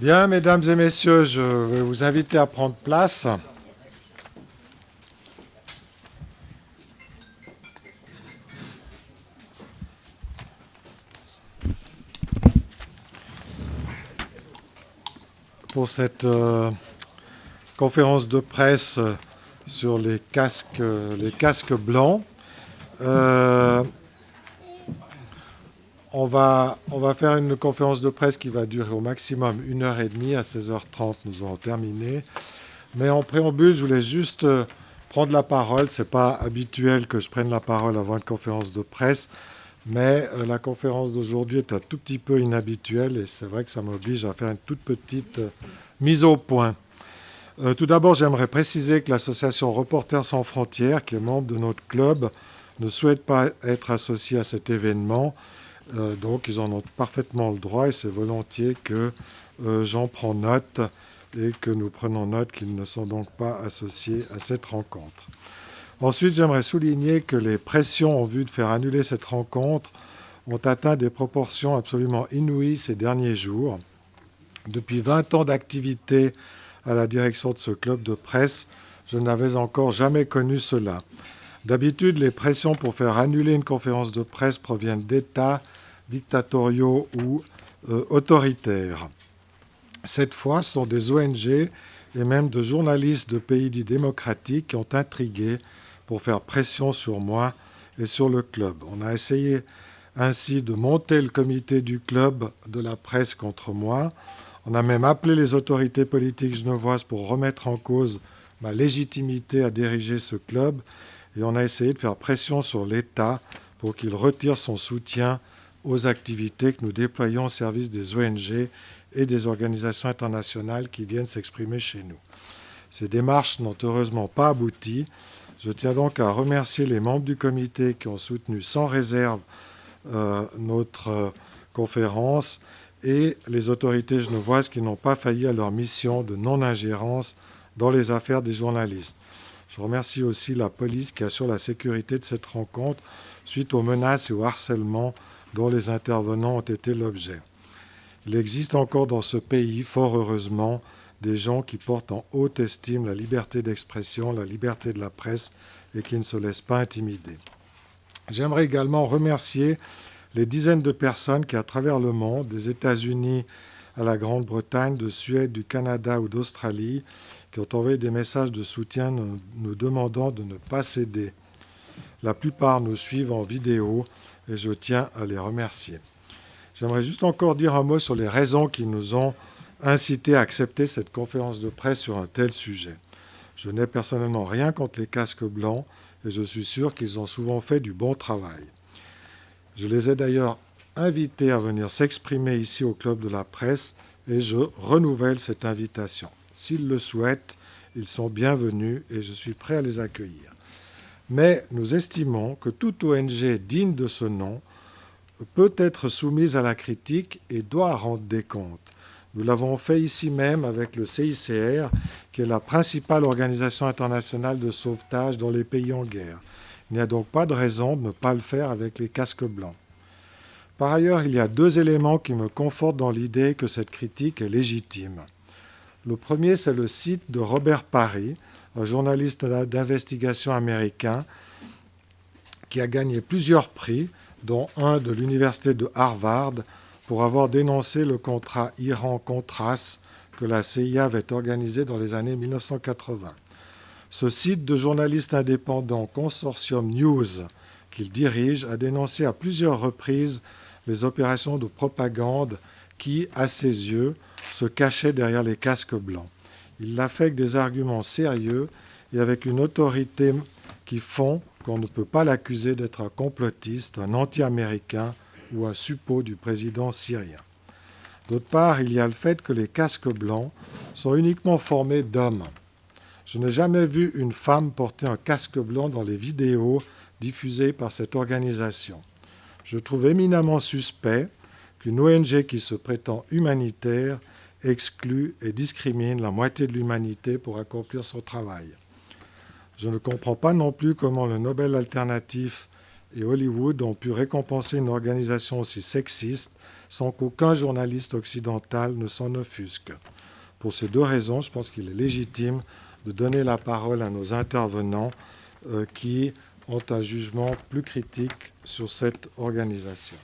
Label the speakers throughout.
Speaker 1: Bien, mesdames et messieurs, je vais vous inviter à prendre place. Pour cette conférence de presse sur les casques blancs. On va faire une conférence de presse qui va durer au maximum 1h30. À 16h30, nous aurons terminé. Mais en préambule, je voulais juste prendre la parole. Ce n'est pas habituel que je prenne la parole avant une conférence de presse. Mais la conférence d'aujourd'hui est un tout petit peu inhabituelle et c'est vrai que ça m'oblige à faire une toute petite mise au point. Tout d'abord, j'aimerais préciser que l'association Reporters sans frontières, qui est membre de notre club, ne souhaite pas être associée à cet événement. Donc, ils en ont parfaitement le droit et c'est volontiers que j'en prends note et que nous prenons note qu'ils ne sont donc pas associés à cette rencontre. Ensuite, j'aimerais souligner que les pressions en vue de faire annuler cette rencontre ont atteint des proportions absolument inouïes ces derniers jours. Depuis 20 ans d'activité à la direction de ce club de presse, je n'avais encore jamais connu cela. D'habitude, les pressions pour faire annuler une conférence de presse proviennent d'États dictatoriaux ou autoritaires. Cette fois, ce sont des ONG et même de journalistes de pays dits démocratiques qui ont intrigué pour faire pression sur moi et sur le club. On a essayé ainsi de monter le comité du club de la presse contre moi. On a même appelé les autorités politiques genevoises pour remettre en cause ma légitimité à diriger ce club. Et on a essayé de faire pression sur l'État pour qu'il retire son soutien aux activités que nous déployons au service des ONG et des organisations internationales qui viennent s'exprimer chez nous. Ces démarches n'ont heureusement pas abouti. Je tiens donc à remercier les membres du comité qui ont soutenu sans réserve notre conférence et les autorités genevoises qui n'ont pas failli à leur mission de non-ingérence dans les affaires des journalistes. Je remercie aussi la police qui assure la sécurité de cette rencontre suite aux menaces et au harcèlement dont les intervenants ont été l'objet. Il existe encore dans ce pays, fort heureusement, des gens qui portent en haute estime la liberté d'expression, la liberté de la presse et qui ne se laissent pas intimider. J'aimerais également remercier les dizaines de personnes qui, à travers le monde, des États-Unis à la Grande-Bretagne, de Suède, du Canada ou d'Australie, qui ont envoyé des messages de soutien nous demandant de ne pas céder. La plupart nous suivent en vidéo et je tiens à les remercier. J'aimerais juste encore dire un mot sur les raisons qui nous ont incités à accepter cette conférence de presse sur un tel sujet. Je n'ai personnellement rien contre les casques blancs et je suis sûr qu'ils ont souvent fait du bon travail. Je les ai d'ailleurs invités à venir s'exprimer ici au Club de la Presse et je renouvelle cette invitation. S'ils le souhaitent, ils sont bienvenus et je suis prêt à les accueillir. Mais nous estimons que toute ONG digne de ce nom peut être soumise à la critique et doit rendre des comptes. Nous l'avons fait ici même avec le CICR, qui est la principale organisation internationale de sauvetage dans les pays en guerre. Il n'y a donc pas de raison de ne pas le faire avec les casques blancs. Par ailleurs, il y a deux éléments qui me confortent dans l'idée que cette critique est légitime. Le premier, c'est le site de Robert Parry, un journaliste d'investigation américain qui a gagné plusieurs prix, dont un de l'université de Harvard, pour avoir dénoncé le contrat Iran-Contras que la CIA avait organisé dans les années 1980. Ce site de journalistes indépendants Consortium News qu'il dirige a dénoncé à plusieurs reprises les opérations de propagande qui, à ses yeux, se cachaient derrière les casques blancs. Il l'a fait avec des arguments sérieux et avec une autorité qui font qu'on ne peut pas l'accuser d'être un complotiste, un anti-américain ou un suppôt du président syrien. D'autre part, il y a le fait que les casques blancs sont uniquement formés d'hommes. Je n'ai jamais vu une femme porter un casque blanc dans les vidéos diffusées par cette organisation. Je trouve éminemment suspect qu'une ONG qui se prétend humanitaire exclut et discrimine la moitié de l'humanité pour accomplir son travail. Je ne comprends pas non plus comment le Nobel alternatif et Hollywood ont pu récompenser une organisation aussi sexiste, sans qu'aucun journaliste occidental ne s'en offusque. Pour ces deux raisons, je pense qu'il est légitime de donner la parole à nos intervenants qui ont un jugement plus critique sur cette organisation.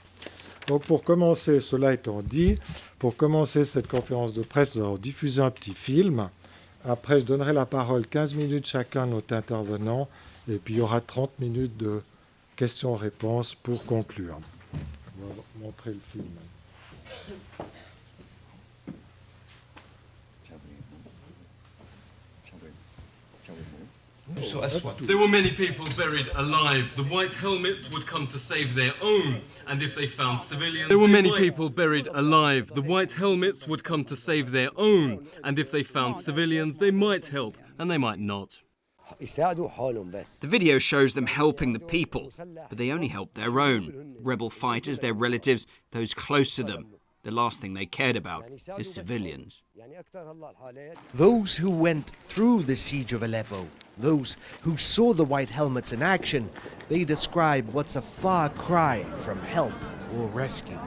Speaker 1: Donc pour commencer, cela étant dit, pour commencer cette conférence de presse, nous allons diffuser un petit film. Après, je donnerai la parole 15 minutes chacun à notre intervenant, et puis il y aura 30 minutes de questions-réponses pour conclure. On va montrer le film.
Speaker 2: There were many people buried alive. The white helmets would come to save their own, and if they found civilians... There were many people buried alive. The white helmets would come to save their own, and if they found civilians, they might help, and they might not.
Speaker 3: The video shows them helping the people, but they only help their own. Rebel fighters, their relatives, those close to them. The last thing they cared about is civilians.
Speaker 4: Those who went through the siege of Aleppo, those who saw the white helmets in action, they describe what's a far cry from help or rescue.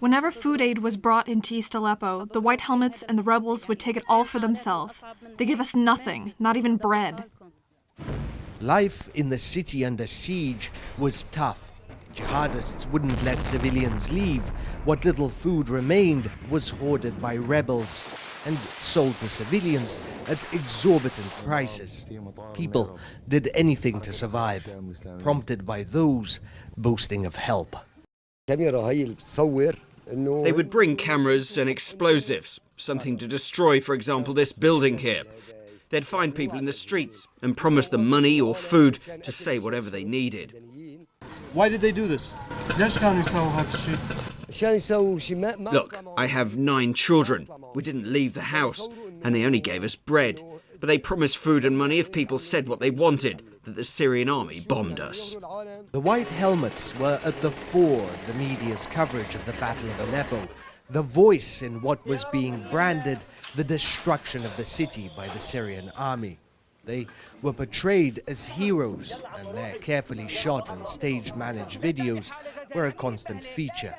Speaker 5: Whenever food aid was brought into East Aleppo, the white helmets and the rebels would take it all for themselves. They give us nothing, not even bread.
Speaker 4: Life in the city under siege was tough. Jihadists wouldn't let civilians leave. What little food remained was hoarded by rebels and sold to civilians at exorbitant prices. People did anything to survive, prompted by those boasting of help.
Speaker 3: They would bring cameras and explosives, something to destroy, for example, this building here. They'd find people in the streets and promise them money or food to say whatever they needed.
Speaker 4: Why did they do this?
Speaker 3: Look, I have 9 children. We didn't leave the house, and they only gave us bread. But they promised food and money if people said what they wanted, that the Syrian army bombed us.
Speaker 4: The white helmets were at the fore of the media's coverage of the Battle of Aleppo, the voice in what was being branded the destruction of the city by the Syrian army. They were portrayed as heroes, and their carefully shot and stage-managed videos were a constant feature.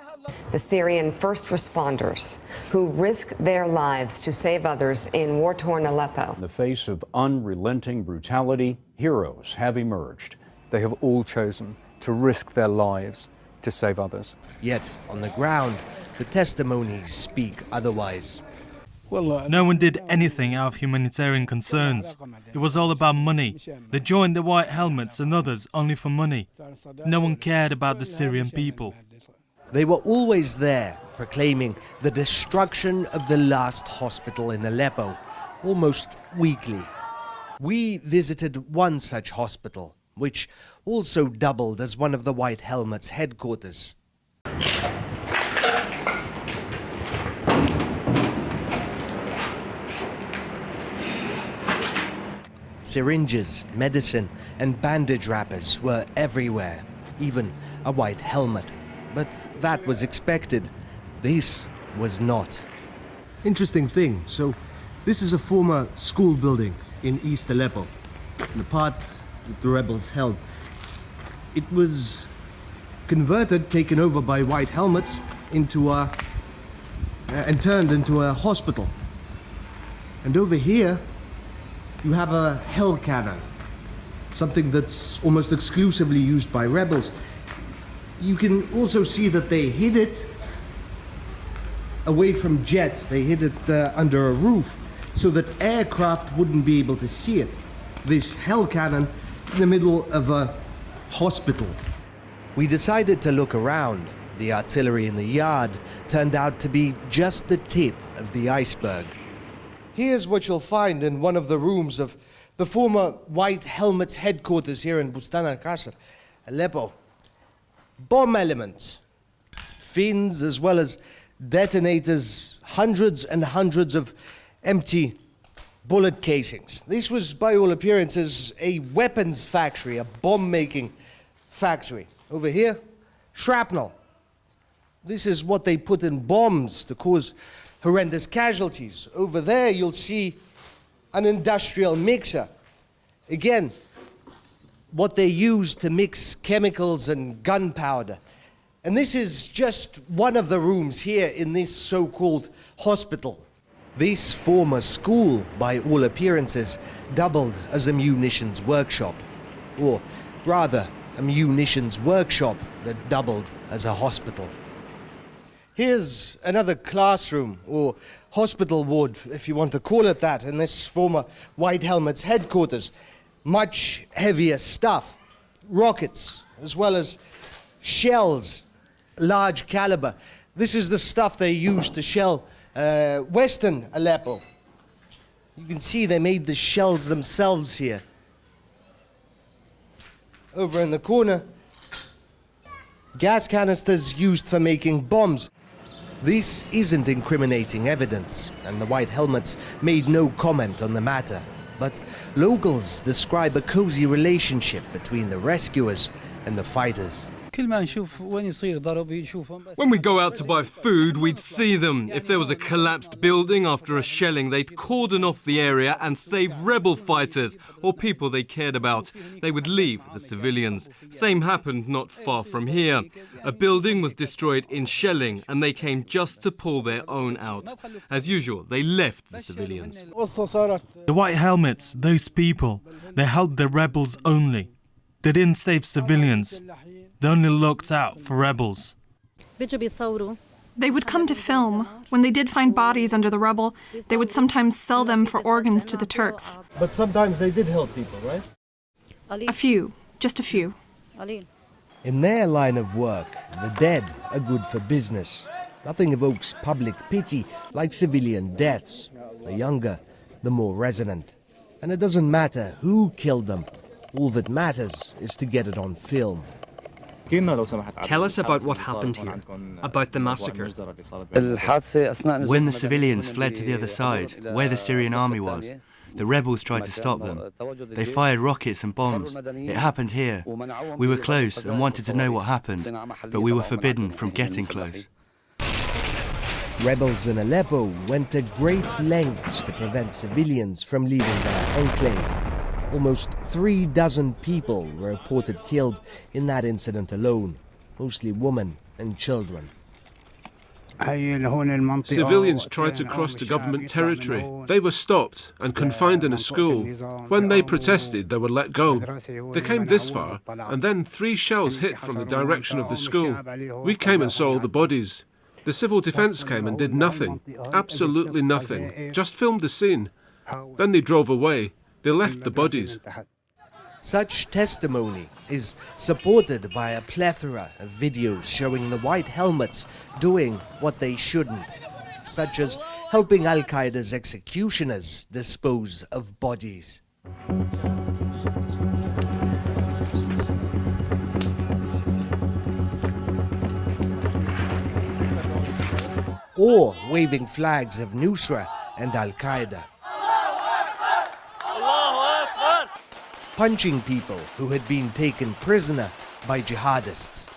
Speaker 6: The Syrian first responders who risk their lives to save others in war-torn Aleppo.
Speaker 7: In the face of unrelenting brutality, heroes have emerged.
Speaker 8: They have all chosen to risk their lives to save others.
Speaker 4: Yet, on the ground, the testimonies speak otherwise.
Speaker 9: No one did anything out of humanitarian concerns. It was all about money. They joined the white helmets and others only for money. No one cared about the Syrian people.
Speaker 4: They were always there, proclaiming the destruction of the last hospital in Aleppo, almost weekly. We visited one such hospital, which also doubled as one of the White Helmets' headquarters. Syringes, medicine, and bandage wrappers were everywhere, even a white helmet. But that was expected. This was not.
Speaker 10: Interesting thing. So, this is a former school building in East Aleppo, the part that the rebels held. It was converted, taken over by white helmets, and turned into a hospital. And over here, you have a hell cannon, something that's almost exclusively used by rebels. You can also see that they hid it away from jets. They hid it under a roof so that aircraft wouldn't be able to see it. This hell cannon in the middle of a hospital.
Speaker 4: We decided to look around. The artillery in the yard turned out to be just the tip of the iceberg. Here's what you'll find in one of the rooms of the former White Helmets headquarters here in Bustan al-Qasr, Aleppo. Bomb elements, fins as well as detonators, hundreds and hundreds of empty bullet casings. This was, by all appearances, a weapons factory, a bomb-making factory. Over here, shrapnel. This is what they put in bombs to cause horrendous casualties. Over there, you'll see an industrial mixer. Again, what they use to mix chemicals and gunpowder. And this is just one of the rooms here in this so-called hospital. This former school, by all appearances, doubled as a munitions workshop. Or rather, a munitions workshop that doubled as a hospital. Here's another classroom, or hospital ward, if you want to call it that, in this former White Helmets headquarters. Much heavier stuff, rockets, as well as shells, large caliber. This is the stuff they used to shell Western Aleppo. You can see they made the shells themselves here. Over in the corner, gas canisters used for making bombs. This isn't incriminating evidence, and the White Helmets made no comment on the matter. But locals describe a cozy relationship between the rescuers and the fighters.
Speaker 2: When we go out to buy food, we'd see them. If there was a collapsed building after a shelling, they'd cordon off the area and save rebel fighters or people they cared about. They would leave the civilians. Same happened not far from here. A building was destroyed in shelling and they came just to pull their own out. As usual, they left the civilians.
Speaker 9: The White Helmets, those people, they helped the rebels only. They didn't save civilians. They only looked out for rebels.
Speaker 5: They would come to film. When they did find bodies under the rubble, they would sometimes sell them for organs to the Turks.
Speaker 4: But sometimes they did help people, right?
Speaker 5: A few, just a few.
Speaker 4: In their line of work, the dead are good for business. Nothing evokes public pity like civilian deaths. The younger, the more resonant. And it doesn't matter who killed them. All that matters is to get it on film.
Speaker 11: Tell us about what happened here, about the massacre.
Speaker 12: When the civilians fled to the other side, where the Syrian army was, the rebels tried to stop them. They fired rockets and bombs. It happened here. We were close and wanted to know what happened, but we were forbidden from getting close.
Speaker 4: Rebels in Aleppo went to great lengths to prevent civilians from leaving their enclave. Almost 36 people were reported killed in that incident alone, mostly women and children.
Speaker 13: Civilians tried to cross to government territory. They were stopped and confined in a school. When they protested, they were let go. They came this far, and then 3 shells hit from the direction of the school. We came and saw all the bodies. The civil defense came and did nothing, absolutely nothing, just filmed the scene. Then they drove away. They left the bodies.
Speaker 4: Such testimony is supported by a plethora of videos showing the White Helmets doing what they shouldn't, such as helping Al-Qaeda's executioners dispose of bodies. Or waving flags of Nusra and Al-Qaeda. Punching people who had been taken prisoner by jihadists.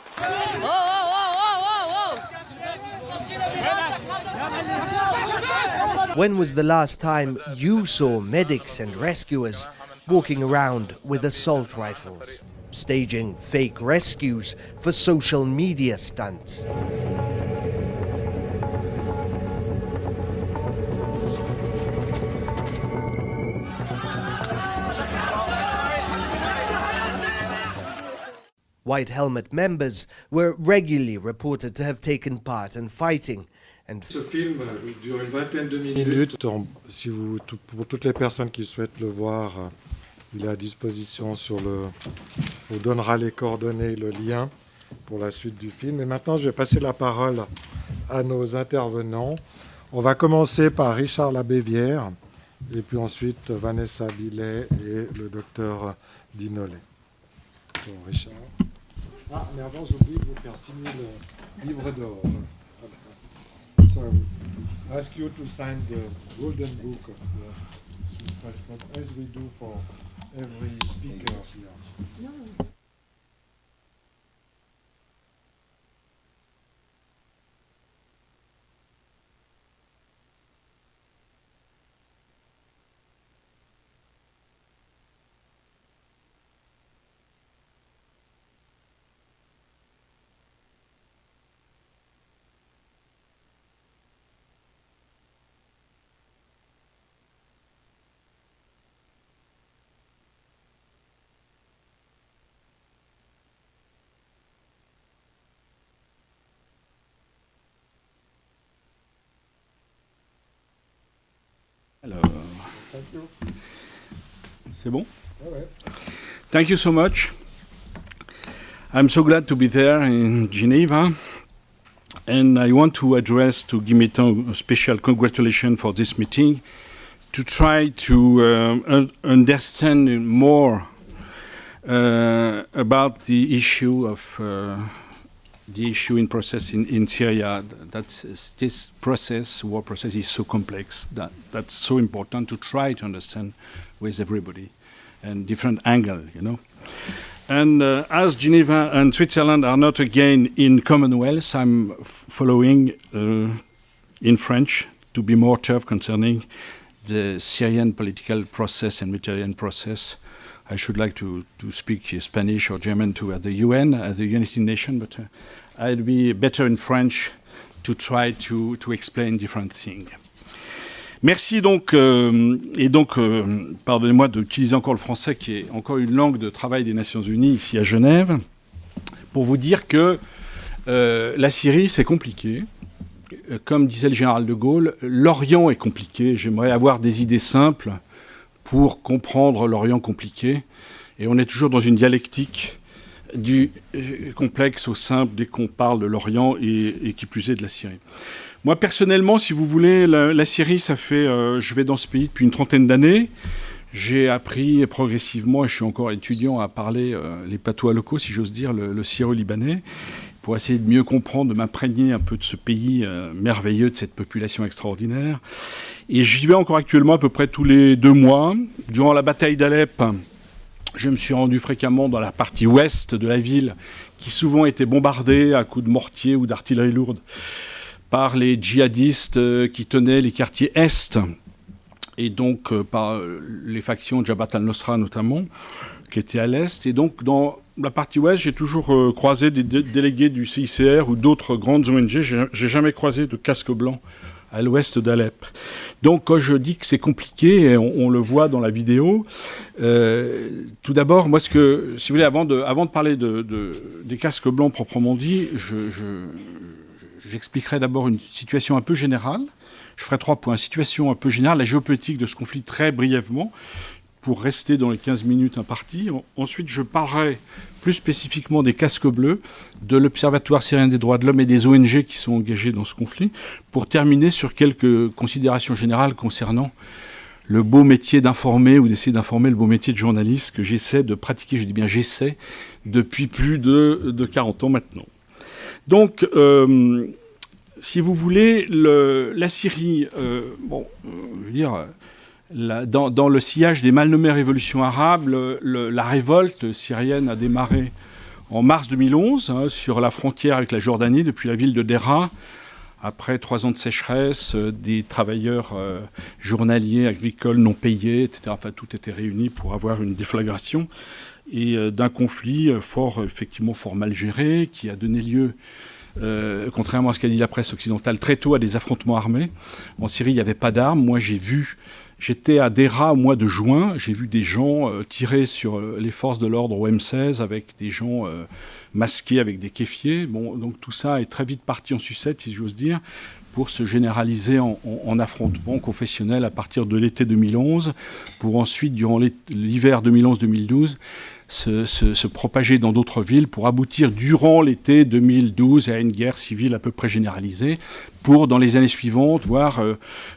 Speaker 4: When was the last time you saw medics and rescuers walking around with assault rifles, staging fake rescues for social media stunts? White Helmet members were regularly reported to have taken part in fighting.
Speaker 1: Ce film dure une vingtaine de minutes. Pour toutes les personnes qui souhaitent le voir, il est à disposition sur le... On vous donnera les coordonnées et le lien pour la suite du film. Et maintenant, je vais passer la parole à nos intervenants. On va commencer par Richard Labévière, et puis ensuite Vanessa Billet et le docteur Dinolet. Richard. Ah, mais avant, j'oublie de vous faire signer le livre d'or. So, I ask you to sign the Golden Book of the Swiss Passport, as we do for every speaker here. No. Thank you.
Speaker 14: C'est bon?
Speaker 1: Ouais.
Speaker 14: Thank you so much. I'm so glad to be there in Geneva. And I want to address to Guimetan a special congratulations for this meeting, to try to understand more about the issue of in process in Syria. This process, war process, is so complex that's so important to try to understand with everybody and different angle, you know. And as Geneva and Switzerland are not again in Commonwealth, I'm following in French to be more tough concerning the Syrian political process and military process. I should like to speak Spanish or German too at the UN, at the United Nations, but I'd be better in French to try to explain different things. Merci donc, pardonnez-moi d'utiliser encore le français qui est encore une langue de travail des Nations Unies ici à Genève, pour vous dire que la Syrie c'est compliqué. Comme disait le général de Gaulle, l'Orient est compliqué. J'aimerais avoir des idées simples pour comprendre l'Orient compliqué. Et on est toujours dans une dialectique du complexe au simple dès qu'on parle de l'Orient et qui plus est de la Syrie. Moi, personnellement, si vous voulez, la Syrie, ça fait... je vais dans ce pays depuis une trentaine d'années. J'ai appris progressivement, et je suis encore étudiant, à parler les patois locaux, si j'ose dire, le syro-libanais, pour essayer de mieux comprendre, de m'imprégner un peu de ce pays merveilleux, de cette population extraordinaire. Et j'y vais encore actuellement à peu près tous les 2 mois. Durant la bataille d'Aleppo, je me suis rendu fréquemment dans la partie ouest de la ville, qui souvent était bombardée à coups de mortier ou d'artillerie lourde par les djihadistes qui tenaient les quartiers est, et donc par les factions Jabhat al-Nusra notamment, qui étaient à l'est. Et donc dans la partie ouest, j'ai toujours croisé des délégués du CICR ou d'autres grandes ONG. J'ai jamais croisé de casque blanc à l'ouest d'Alep. Donc quand je dis que c'est compliqué, et on le voit dans la vidéo, tout d'abord, moi, si vous voulez, avant de parler des casques blancs proprement dit, j'expliquerai d'abord une situation un peu générale. Je ferai 3 points. Situation un peu générale, la géopolitique de ce conflit très brièvement, pour rester dans les 15 minutes imparties. Ensuite, je parlerai plus spécifiquement des casques bleus, de l'Observatoire syrien des droits de l'homme et des ONG qui sont engagés dans ce conflit, pour terminer sur quelques considérations générales concernant le beau métier d'informer ou d'essayer d'informer, le beau métier de journaliste que j'essaie de pratiquer, je dis bien j'essaie, depuis plus de 40 ans maintenant. Donc, si vous voulez, la Syrie, je veux dire, dans le sillage des mal nommées révolutions arabes, la révolte syrienne a démarré en mars 2011 sur la frontière avec la Jordanie, depuis la ville de Deraa, après 3 ans de sécheresse, des travailleurs journaliers, agricoles non payés, etc. Enfin, tout était réuni pour avoir une déflagration. Et d'un conflit effectivement fort mal géré, qui a donné lieu, contrairement à ce qu'a dit la presse occidentale, très tôt à des affrontements armés. En Syrie, il n'y avait pas d'armes. Moi, j'étais à Deraa au mois de juin, j'ai vu des gens tirer sur les forces de l'ordre au M16 avec des gens masqués avec des kéfiers. Bon, donc tout ça est très vite parti en sucette, si j'ose dire, pour se généraliser en affrontement confessionnel à partir de l'été 2011, pour ensuite, durant l'hiver 2011-2012, se propager dans d'autres villes pour aboutir durant l'été 2012 à une guerre civile à peu près généralisée pour, dans les années suivantes, voir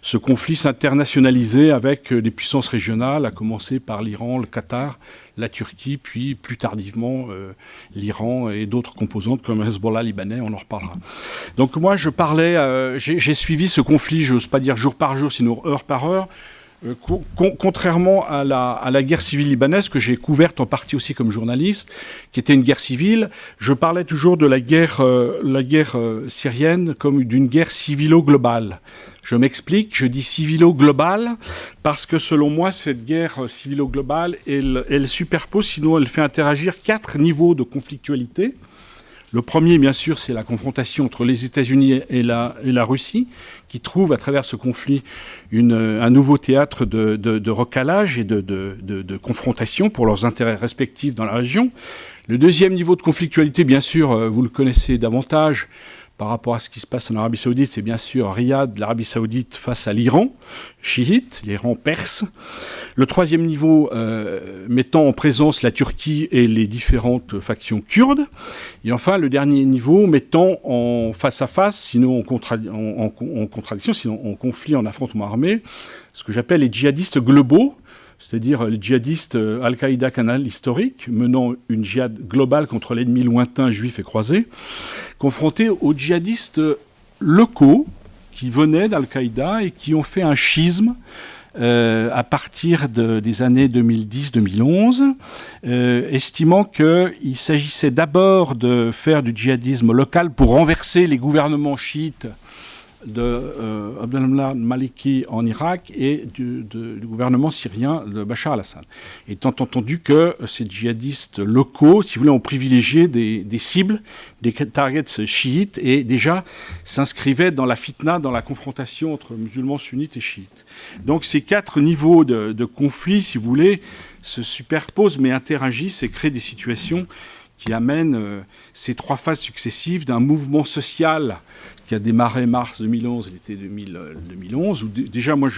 Speaker 14: ce conflit s'internationaliser avec des puissances régionales, à commencer par l'Iran, le Qatar, la Turquie, puis plus tardivement l'Iran et d'autres composantes comme Hezbollah libanais, on en reparlera. Donc moi je parlais, j'ai suivi ce conflit, j'ose pas dire jour par jour, sinon heure par heure, contrairement à la guerre civile libanaise, que j'ai couverte en partie aussi comme journaliste, qui était une guerre civile, je parlais toujours de la guerre syrienne comme d'une guerre civilo-globale. Je m'explique, je dis civilo-globale, parce que selon moi, cette guerre civilo-globale, elle superpose, sinon elle fait interagir 4 niveaux de conflictualité. Le premier, bien sûr, c'est la confrontation entre les États-Unis et la Russie, qui trouve à travers ce conflit un nouveau théâtre de recalage et de confrontation pour leurs intérêts respectifs dans la région. Le deuxième niveau de conflictualité, bien sûr, vous le connaissez davantage, par rapport à ce qui se passe en Arabie Saoudite, c'est bien sûr Riyad, l'Arabie Saoudite face à l'Iran, chiite, l'Iran perse. Le troisième niveau mettant en présence la Turquie et les différentes factions kurdes. Et enfin, le dernier niveau mettant en face à face, sinon en contradiction, sinon en conflit, en affrontement armé, ce que j'appelle les djihadistes globaux, c'est-à-dire les djihadistes Al-Qiada canal historique, menant une djihad globale contre l'ennemi lointain, juif et croisé, confrontés aux djihadistes locaux qui venaient d'Al-Qaïda et qui ont fait un schisme à partir des années 2010-2011, estimant qu'il s'agissait d'abord de faire du djihadisme local pour renverser les gouvernements chiites de Abdel Maliki en Irak et du gouvernement syrien de Bachar al-Assad. Étant entendu que ces djihadistes locaux, si vous voulez, ont privilégié des cibles, des targets chiites et déjà s'inscrivaient dans la fitna, dans la confrontation entre musulmans sunnites et chiites. Donc ces quatre niveaux de conflit, si vous voulez, se superposent mais interagissent et créent des situations qui amènent ces trois phases successives d'un mouvement social qui a démarré mars 2011 et l'été 2011, où déjà moi,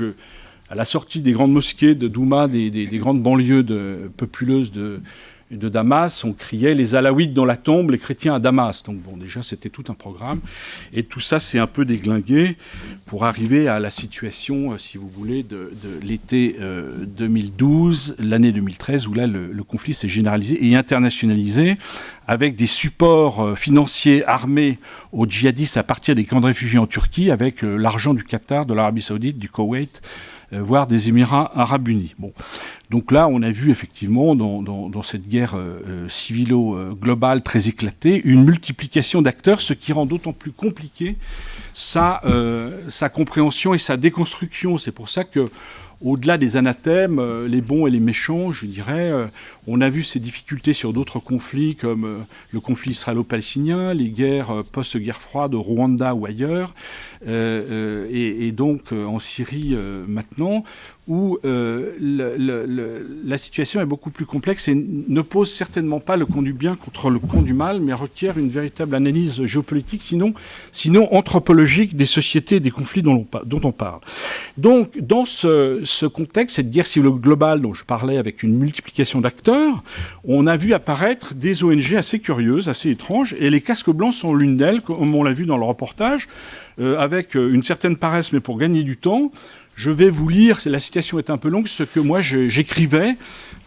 Speaker 14: à la sortie des grandes mosquées de Douma, des grandes banlieues populeuses de Damas, on criait les alaouites dans la tombe, les chrétiens à Damas. Donc bon, déjà c'était tout un programme. Et tout ça s'est un peu déglingué pour arriver à la situation, si vous voulez, de l'été 2012, l'année 2013, où là le conflit s'est généralisé et internationalisé, avec des supports financiers armés aux djihadistes à partir des camps de réfugiés en Turquie, avec l'argent du Qatar, de l'Arabie Saoudite, du Koweït, voire des Émirats Arabes Unis. Bon. Donc là, on a vu effectivement dans cette guerre civilo-globale très éclatée une multiplication d'acteurs, ce qui rend d'autant plus compliqué sa compréhension et sa déconstruction. C'est pour ça que, au-delà des anathèmes, les bons et les méchants, je dirais, on a vu ces difficultés sur d'autres conflits comme le conflit israélo-palestinien, les guerres post-guerre froide au Rwanda ou ailleurs, et donc en Syrie maintenant, où la situation est beaucoup plus complexe et ne pose certainement pas le camp du bien contre le camp du mal, mais requiert une véritable analyse géopolitique, sinon anthropologique des sociétés et des conflits dont on parle. Donc, dans ce contexte, cette guerre civile globale dont je parlais avec une multiplication d'acteurs, on a vu apparaître des ONG assez curieuses, assez étranges, et les casques blancs sont l'une d'elles, comme on l'a vu dans le reportage, avec une certaine paresse, mais pour gagner du temps. Je vais vous lire, la citation est un peu longue, ce que moi j'écrivais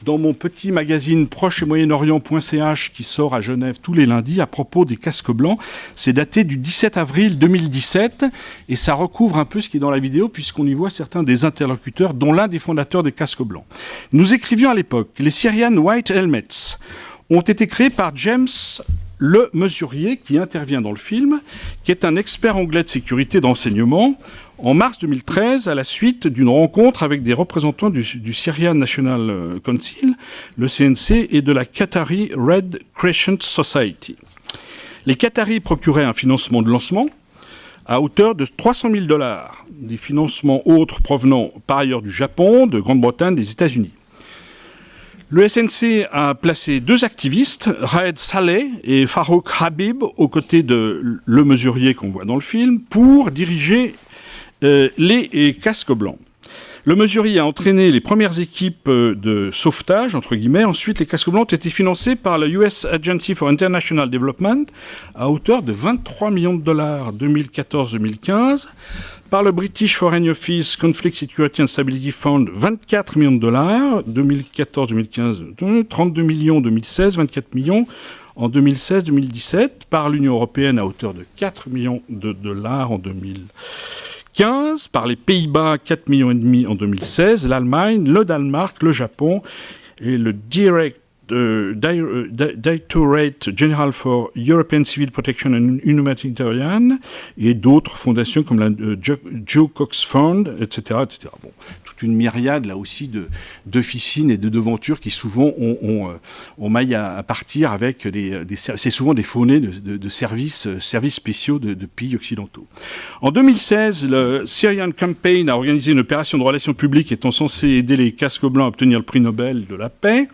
Speaker 14: dans mon petit magazine Proche et Moyen-Orient.ch qui sort à Genève tous les lundis à propos des casques blancs. C'est daté du 17 avril 2017 et ça recouvre un peu ce qui est dans la vidéo puisqu'on y voit certains des interlocuteurs, dont l'un des fondateurs des casques blancs. Nous écrivions à l'époque, les Syrian White Helmets ont été créés par James le mesurier qui intervient dans le film, qui est un expert anglais de sécurité d'enseignement, en mars 2013, à la suite d'une rencontre avec des représentants du Syrian National Council, le CNC, et de la Qatari Red Crescent Society. Les Qataris procuraient un financement de lancement à hauteur de $300 000, des financements autres provenant par ailleurs du Japon, de Grande-Bretagne, des États-Unis. Le SNC a placé deux activistes, Raed Saleh et Farouk Habib, aux côtés de le mesurier qu'on voit dans le film, pour diriger les casques blancs. Le mesurier a entraîné les premières équipes de sauvetage, entre guillemets. Ensuite, les casques blancs ont été financés par la US Agency for International Development à hauteur de $23 millions 2014-2015. Par le British Foreign Office Conflict Security and Stability Fund, $24 millions 2014-2015, 32 millions en 2016, 24 millions en 2016-2017. Par l'Union européenne à hauteur de $4 millions en 2015. Par les Pays-Bas, 4,5 millions en 2016. L'Allemagne, le Danemark, le Japon et le Directorate General for European Civil Protection and Humanitarian et d'autres fondations comme la Joe Cox Fund, etc. etc. Bon, toute une myriade là aussi d'officines et de devantures qui souvent ont maille à partir avec c'est souvent des fournées de services spéciaux de pays occidentaux. En 2016, le Syrian Campaign a organisé une opération de relations publiques étant censée aider les casques blancs à obtenir le prix Nobel de la paix.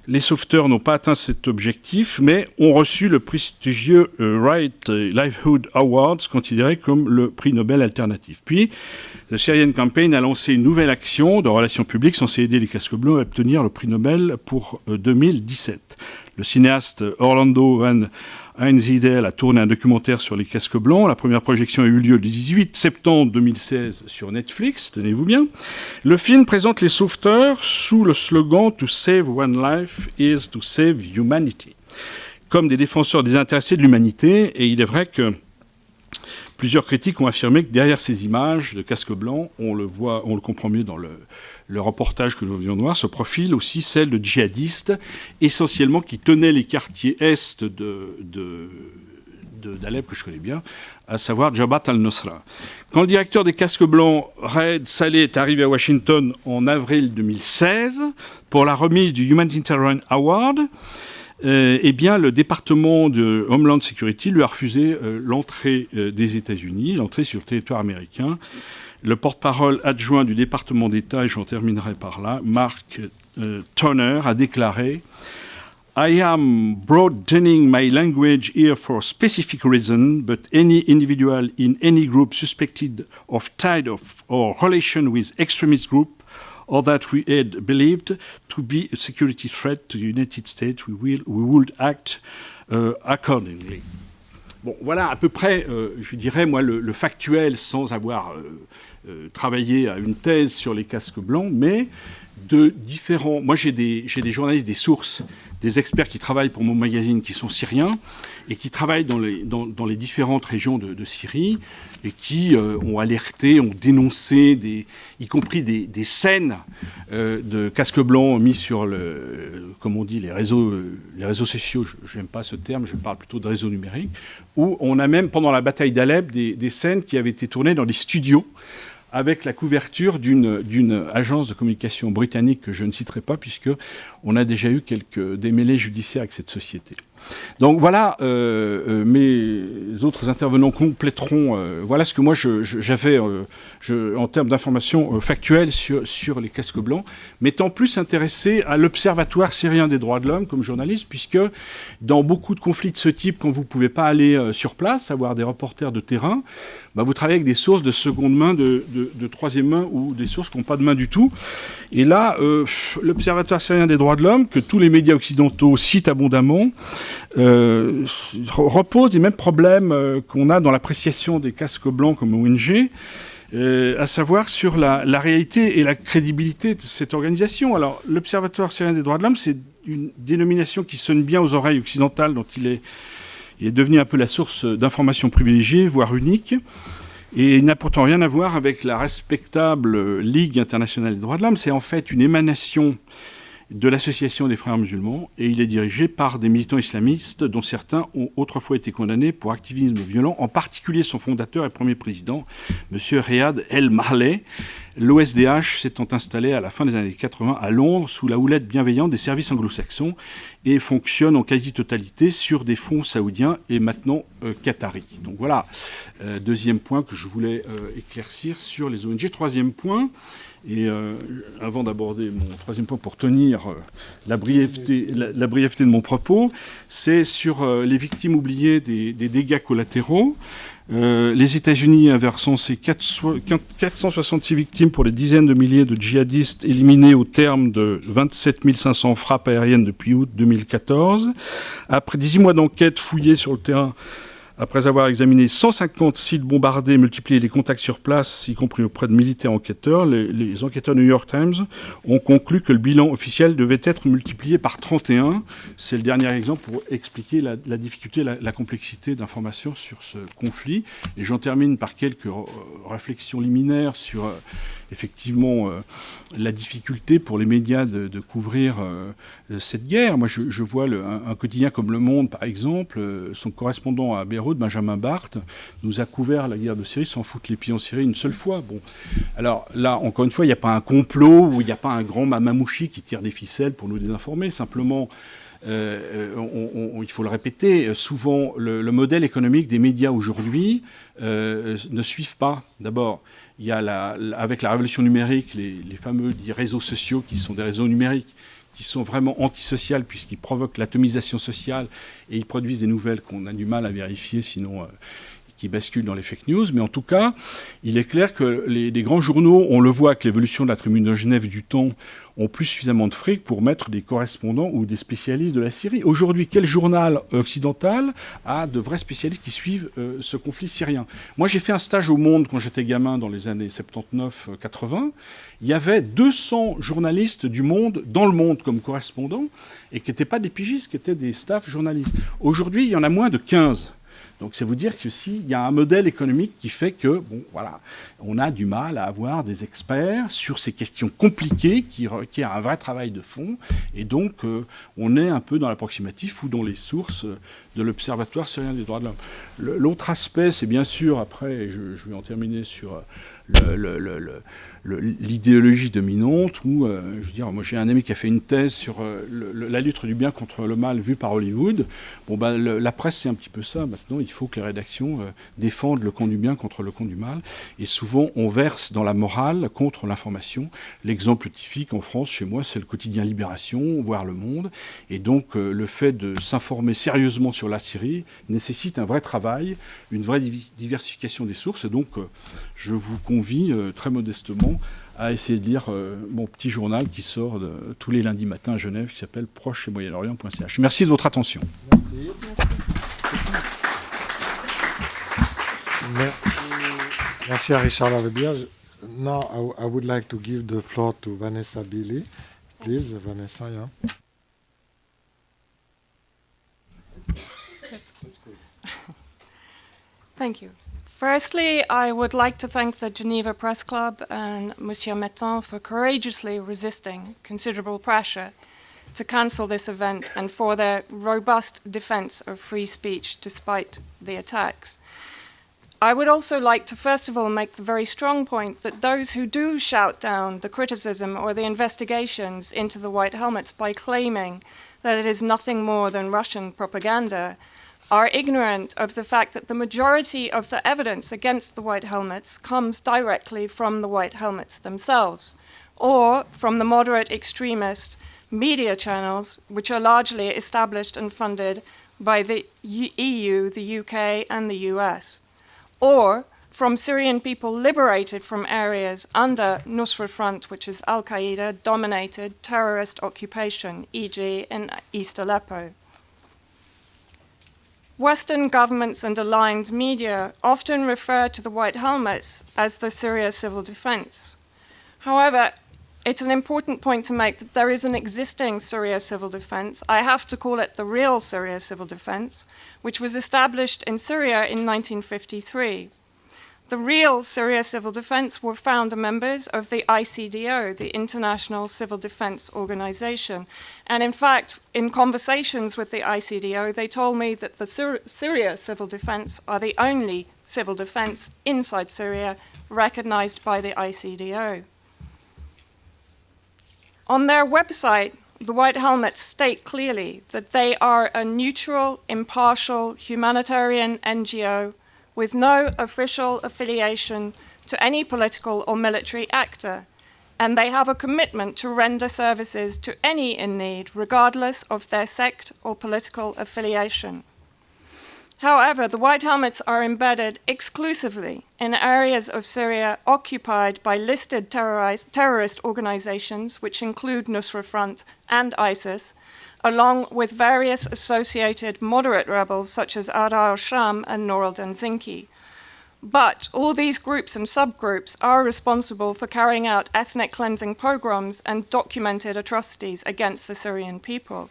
Speaker 14: Les sauveteurs n'ont pas atteint cet objectif, mais ont reçu le prestigieux Right Livelihood Awards, considéré comme le prix Nobel alternatif. Puis, The Syrian Campaign a lancé une nouvelle action de relations publiques censée aider les casques blancs à obtenir le prix Nobel pour 2017. Le cinéaste Orlando Van Einsiedel a tourné un documentaire sur les casques blancs. La première projection a eu lieu le 18 septembre 2016 sur Netflix, tenez-vous bien. Le film présente les sauveteurs sous le slogan « To save one life is to save humanity », comme des défenseurs désintéressés de l'humanité. Et il est vrai que plusieurs critiques ont affirmé que derrière ces images de casques blancs, on le comprend mieux dans le reportage que nous venons de voir, se profile aussi celle de djihadistes, essentiellement qui tenaient les quartiers est d'Alep, que je connais bien, à savoir Jabhat al-Nusra. Quand le directeur des casques blancs, Raed Saleh, est arrivé à Washington en avril 2016 pour la remise du Humanitarian Award, eh bien, le département de Homeland Security lui a refusé l'entrée des États-Unis, l'entrée sur le territoire américain. Le porte-parole adjoint du département d'État, et j'en terminerai par là, Mark Turner, a déclaré « I am broadening my language here for a specific reason, but any individual in any group suspected of tied of or relation with extremist group or that we had believed to be a security threat to the United States, we would act accordingly. » Bon, voilà à peu près, je dirais, moi, le factuel, sans avoir travaillé à une thèse sur les casques blancs, mais de différents... Moi, j'ai des journalistes, des sources, des experts qui travaillent pour mon magazine, qui sont syriens, et qui travaillent dans les différentes régions de Syrie, et qui ont alerté, ont dénoncé, y compris des scènes de casques blancs mis sur, comme on dit, les réseaux sociaux. Je n'aime pas ce terme, je parle plutôt de réseaux numériques, où on a même, pendant la bataille d'Alep, des scènes qui avaient été tournées dans des studios, avec la couverture d'une agence de communication britannique que je ne citerai pas, puisqu'on a déjà eu quelques démêlés judiciaires avec cette société. Donc voilà, mes autres intervenants compléteront, voilà ce que moi j'avais en termes d'informations factuelles sur les casques blancs, m'étant plus intéressé à l'Observatoire syrien des droits de l'homme comme journaliste, puisque dans beaucoup de conflits de ce type, quand vous ne pouvez pas aller sur place, avoir des reporters de terrain, bah vous travaillez avec des sources de seconde main, de troisième main, ou des sources qui n'ont pas de main du tout. Et là, l'Observatoire syrien des droits de l'homme, que tous les médias occidentaux citent abondamment, repose les mêmes problèmes qu'on a dans l'appréciation des casques blancs comme ONG, à savoir sur la réalité et la crédibilité de cette organisation. Alors, l'Observatoire syrien des droits de l'homme, c'est une dénomination qui sonne bien aux oreilles occidentales, dont il est devenu un peu la source d'informations privilégiées, voire unique. Et il n'a pourtant rien à voir avec la respectable Ligue internationale des droits de l'homme. C'est en fait une émanation de l'Association des frères musulmans, et il est dirigé par des militants islamistes dont certains ont autrefois été condamnés pour activisme violent, en particulier son fondateur et premier président, M. Riyad El Mahleh. L'OSDH s'étant installé à la fin des années 80 à Londres sous la houlette bienveillante des services anglo-saxons et fonctionne en quasi-totalité sur des fonds saoudiens et maintenant qataris. Donc voilà, deuxième point que je voulais éclaircir sur les ONG. Troisième point, et avant d'aborder mon troisième point pour tenir la brièveté de mon propos, c'est sur les victimes oubliées des dégâts collatéraux. Les États-Unis avaient recensé 466 victimes pour des dizaines de milliers de djihadistes éliminés au terme de 27 500 frappes aériennes depuis août 2014. Après 18 mois d'enquête fouillée sur le terrain, après avoir examiné 150 sites bombardés, multiplié les contacts sur place, y compris auprès de militaires enquêteurs, les enquêteurs New York Times ont conclu que le bilan officiel devait être multiplié par 31. C'est le dernier exemple pour expliquer la difficulté, la complexité d'informations sur ce conflit. Et j'en termine par quelques réflexions liminaires sur effectivement la difficulté pour les médias de couvrir cette guerre. Moi, je vois un quotidien comme Le Monde, par exemple, son correspondant à Beyrouth, Benjamin Barthes, nous a couvert la guerre de Syrie sans foutre les pieds en Syrie une seule fois. Bon. Alors là, encore une fois, il n'y a pas un complot ou il n'y a pas un grand mamamouchi qui tire des ficelles pour nous désinformer. Simplement, il faut le répéter, souvent le modèle économique des médias aujourd'hui ne suivent pas. D'abord, il y a avec la révolution numérique, les fameux réseaux sociaux qui sont des réseaux numériques qui sont vraiment antisociales puisqu'ils provoquent l'atomisation sociale et ils produisent des nouvelles qu'on a du mal à vérifier, sinon qui basculent dans les fake news. Mais en tout cas, il est clair que les grands journaux, on le voit avec l'évolution de la tribune de Genève et du Temps, ont plus suffisamment de fric pour mettre des correspondants ou des spécialistes de la Syrie. Aujourd'hui, quel journal occidental a de vrais spécialistes qui suivent ce conflit syrien? Moi, j'ai fait un stage au Monde quand j'étais gamin dans les années 79-80. Il y avait 200 journalistes du Monde dans le Monde comme correspondants et qui n'étaient pas des pigistes, qui étaient des staffs journalistes. Aujourd'hui, il y en a moins de 15. Donc, c'est vous dire que s'il y a un modèle économique qui fait que, bon, voilà, on a du mal à avoir des experts sur ces questions compliquées qui requièrent un vrai travail de fond. Et donc, on est un peu dans l'approximatif ou dans les sources de l'Observatoire syrien des droits de l'homme. L'autre aspect, c'est bien sûr, après, je vais en terminer sur l'idéologie dominante, où, je veux dire, moi j'ai un ami qui a fait une thèse sur la lutte du bien contre le mal vue par Hollywood. Bon, ben, la presse, c'est un petit peu ça. Maintenant, il faut que les rédactions défendent le camp du bien contre le camp du mal. Et souvent, on verse dans la morale contre l'information. L'exemple typique en France, chez moi, c'est le quotidien Libération, voire Le Monde. Et donc, le fait de s'informer sérieusement sur la Syrie nécessite un vrai travail, une vraie diversification des sources. Et donc, je vous convie très modestement à essayer de lire mon petit journal qui sort tous les lundis matins à Genève, qui s'appelle proche-et-moyen-orient.ch. Merci de votre attention.
Speaker 1: Merci. Merci. Merci à Richard Lavebia. Now I would like to give the floor to Vanessa Billy. Please, Vanessa, yeah. That's good.
Speaker 15: Thank you. Firstly, I would like to thank the Geneva Press Club and Monsieur Metton for courageously resisting considerable pressure to cancel this event and for their robust defense of free speech despite the attacks. I would also like to first of all make the very strong point that those who do shout down the criticism or the investigations into the White Helmets by claiming that it is nothing more than Russian propaganda are ignorant of the fact that the majority of the evidence against the White Helmets comes directly from the White Helmets themselves, or from the moderate extremist media channels, which are largely established and funded by the EU, the UK, and the US, or from Syrian people liberated from areas under Nusra Front, which is Al-Qiada dominated terrorist occupation, e.g. in East Aleppo. Western governments and aligned media often refer to the White Helmets as the Syria Civil Defense. However, it's an important point to make that there is an existing Syria Civil Defense. I have to call it the real Syria Civil Defense, which was established in Syria in 1953. The real Syria Civil Defense were founder members of the ICDO, the International Civil Defense Organization. And in fact, in conversations with the ICDO, they told me that the Syria Civil Defense are the only civil defense inside Syria recognized by the ICDO. On their website, the White Helmets state clearly that they are a neutral, impartial, humanitarian NGO with no official affiliation to any political or military actor, and they have a commitment to render services to any in need, regardless of their sect or political affiliation. However, the White Helmets are embedded exclusively in areas of Syria occupied by listed terrorist organizations, which include Nusra Front and ISIS, along with various associated moderate rebels such as Ara al-Sham and Nour al-Zinki. But all these groups and subgroups are responsible for carrying out ethnic cleansing pogroms and documented atrocities against the Syrian people.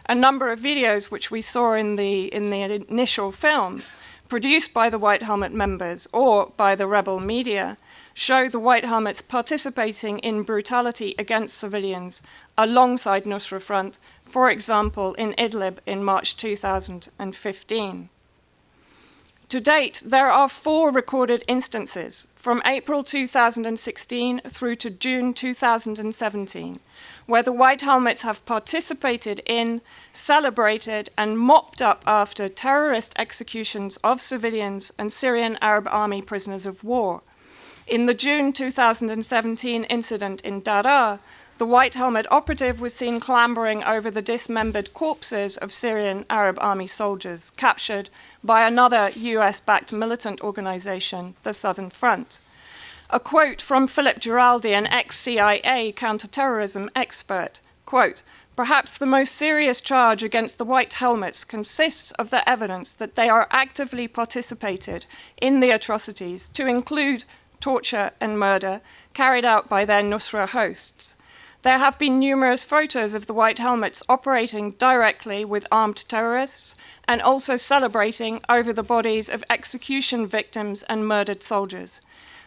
Speaker 15: A number of videos which we saw in the initial film, produced by the White Helmet members or by the rebel media, show the White Helmets participating in brutality against civilians alongside Nusra Front, for example, in Idlib in March 2015. To date, there are 4 recorded instances from April 2016 through to June 2017, where the White Helmets have participated in, celebrated, and mopped up after terrorist executions of civilians and Syrian Arab Army prisoners of war. In the June 2017 incident in Daraa, the white helmet operative was seen clambering over the dismembered corpses of Syrian Arab army soldiers captured by another US-backed militant organization, the Southern Front. A quote from Philip Giraldi, an ex-CIA counterterrorism expert, quote, "Perhaps the most serious charge against the white helmets consists of the evidence that they are actively participated in the atrocities, to include torture and murder, carried out by their Nusra hosts. There have been numerous photos of the white helmets operating directly with armed terrorists and also celebrating over the bodies of execution victims and murdered soldiers.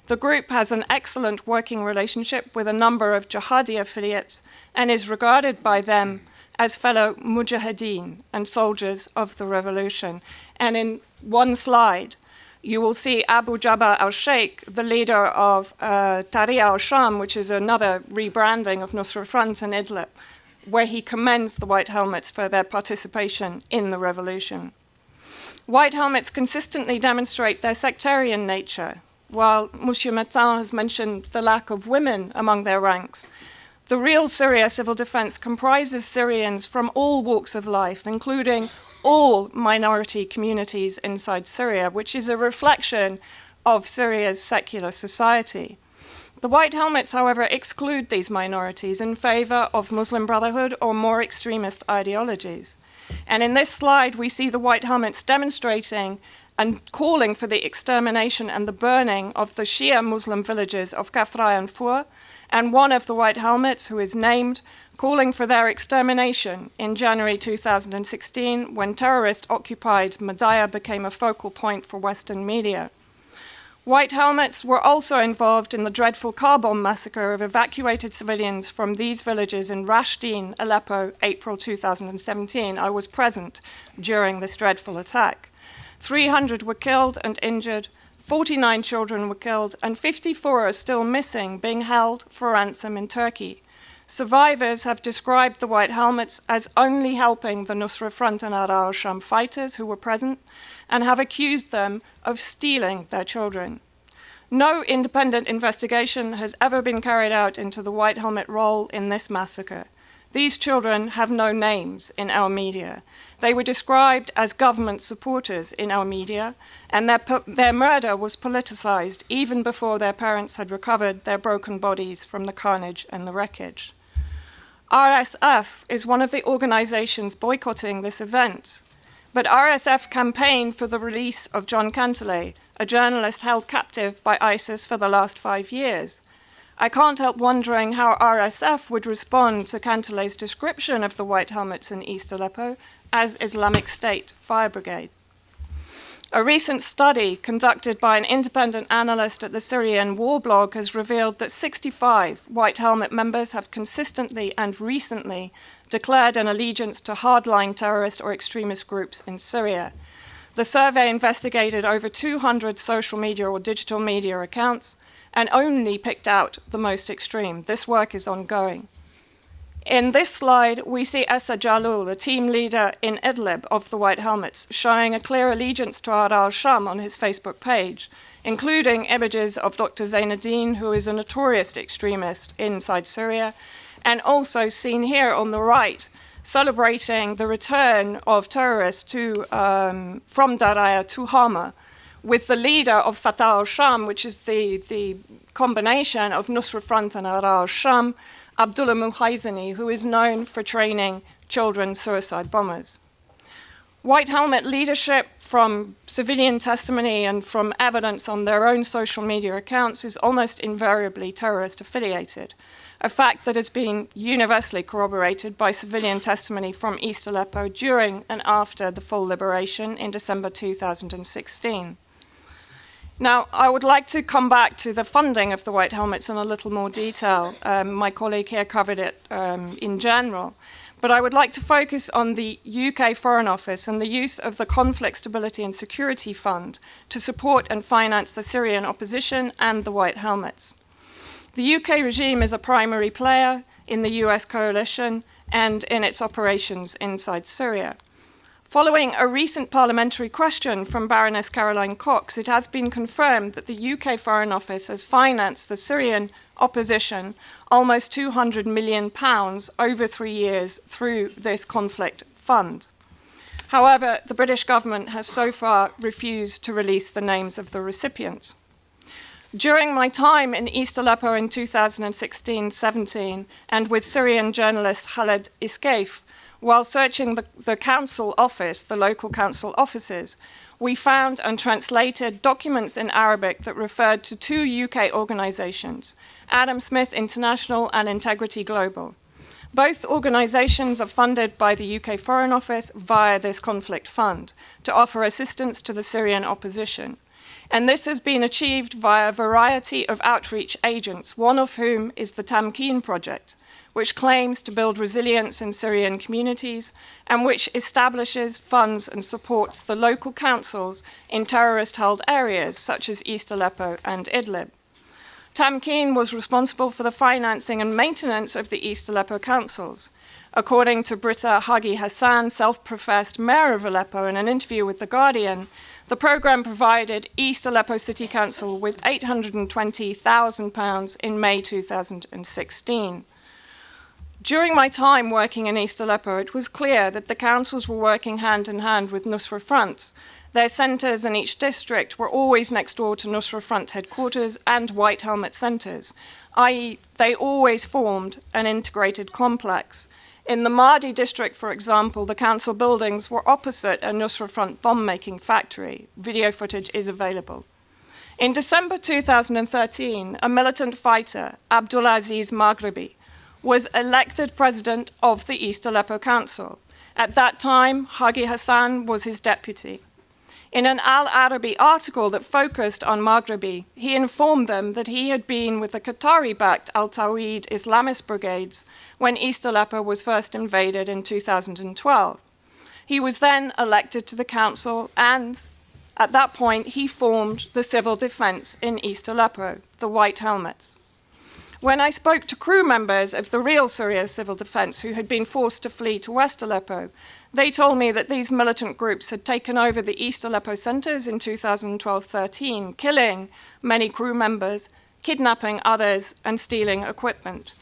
Speaker 15: The group has an excellent working relationship with a number of jihadi affiliates and is regarded by them as fellow mujahideen and soldiers of the revolution." And in one slide, you will see Abu Jabhat al-Sheikh, the leader of Tahrir al-Sham, which is another rebranding of Nusra Front in Idlib, where he commends the white helmets for their participation in the revolution. White helmets consistently demonstrate their sectarian nature. While Monsieur Martin has mentioned the lack of women among their ranks, the real Syria civil defense comprises Syrians from all walks of life, including all minority communities inside Syria, which is a reflection of Syria's secular society. The white helmets, however, exclude these minorities in favor of Muslim Brotherhood or more extremist ideologies. And in this slide, we see the white helmets demonstrating and calling for the extermination and the burning of the Shia Muslim villages of Kafraya and Fua, and one of the white helmets, who is named, calling for their extermination in January 2016, when terrorist-occupied Madaya became a focal point for Western media. White helmets were also involved in the dreadful car bomb massacre of evacuated civilians from these villages in Rashdin, Aleppo, April 2017. I was present during this dreadful attack. 300 were killed and injured, 49 children were killed, and 54 are still missing, being held for ransom in Turkey. Survivors have described the white helmets as only helping the Nusra Front and al-Sham fighters who were present, and have accused them of stealing their children. No independent investigation has ever been carried out into the white helmet role in this massacre. These children have no names in our media. They were described as government supporters in our media, and their murder was politicized even before their parents had recovered their broken bodies from the carnage and the wreckage. RSF is one of the organizations boycotting this event, but RSF campaigned for the release of John Cantelay, a journalist held captive by ISIS for the last 5 years. I can't help wondering how RSF would respond to Cantelay's description of the white helmets in East Aleppo as Islamic State Fire Brigade. A recent study conducted by an independent analyst at the Syrian War Blog has revealed that 65 white helmet members have consistently and recently declared an allegiance to hardline terrorist or extremist groups in Syria. The survey investigated over 200 social media or digital media accounts and only picked out the most extreme. This work is ongoing. In this slide, we see Essa Jalul, the team leader in Idlib of the White Helmets, showing a clear allegiance to al-Sham on his Facebook page, including images of Dr. Zainuddin, who is a notorious extremist inside Syria, and also seen here on the right, celebrating the return of terrorists from Daraya to Hama, with the leader of Fatah al-Sham, which is the combination of Nusra Front and al-Sham, Abdullah Mulhaizani, who is known for training children suicide bombers. White helmet leadership, from civilian testimony and from evidence on their own social media accounts, is almost invariably terrorist affiliated, a fact that has been universally corroborated by civilian testimony from East Aleppo during and after the full liberation in December 2016. Now, I would like to come back to the funding of the White Helmets in a little more detail. My colleague here covered it in general. But I would like to focus on the UK Foreign Office and the use of the Conflict Stability and Security Fund to support and finance the Syrian opposition and the White Helmets. The UK regime is a primary player in the US coalition and in its operations inside Syria. Following a recent parliamentary question from Baroness Caroline Cox, it has been confirmed that the UK Foreign Office has financed the Syrian opposition almost £200 million over 3 years through this conflict fund. However, the British government has so far refused to release the names of the recipients. During my time in East Aleppo in 2016-17 and with Syrian journalist Khaled Iskaif, while searching the council office, the local council offices, we found and translated documents in Arabic that referred to 2 UK organisations, Adam Smith International and Integrity Global. Both organisations are funded by the UK Foreign Office via this conflict fund to offer assistance to the Syrian opposition. And this has been achieved via a variety of outreach agents, one of whom is the Tamkeen Project, which claims to build resilience in Syrian communities and which establishes, funds and supports the local councils in terrorist-held areas such as East Aleppo and Idlib. Tamkeen was responsible for the financing and maintenance of the East Aleppo councils. According to Britta Hagi Hassan, self-professed mayor of Aleppo, in an interview with The Guardian, the programme provided East Aleppo City Council with £820,000 in May 2016. During my time working in East Aleppo, it was clear that the councils were working hand in hand with Nusra Front. Their centres in each district were always next door to Nusra Front headquarters and White Helmet centres, i.e. they always formed an integrated complex. In the Mahdi district, for example, the council buildings were opposite a Nusra Front bomb-making factory. Video footage is available. In December 2013, a militant fighter, Abdulaziz Maghribi, was elected president of the East Aleppo Council. At that time, Hagi Hassan was his deputy. In an Al-Arabi article that focused on Maghribi, he informed them that he had been with the Qatari-backed Al-Tawhid Islamist brigades when East Aleppo was first invaded in 2012. He was then elected to the council and, at that point, he formed the civil defence in East Aleppo, the White Helmets. When I spoke to crew members of the real Syria Civil Defence who had been forced to flee to West Aleppo, they told me that these militant groups had taken over the East Aleppo centres in 2012-13, killing many crew members, kidnapping others, and stealing equipment.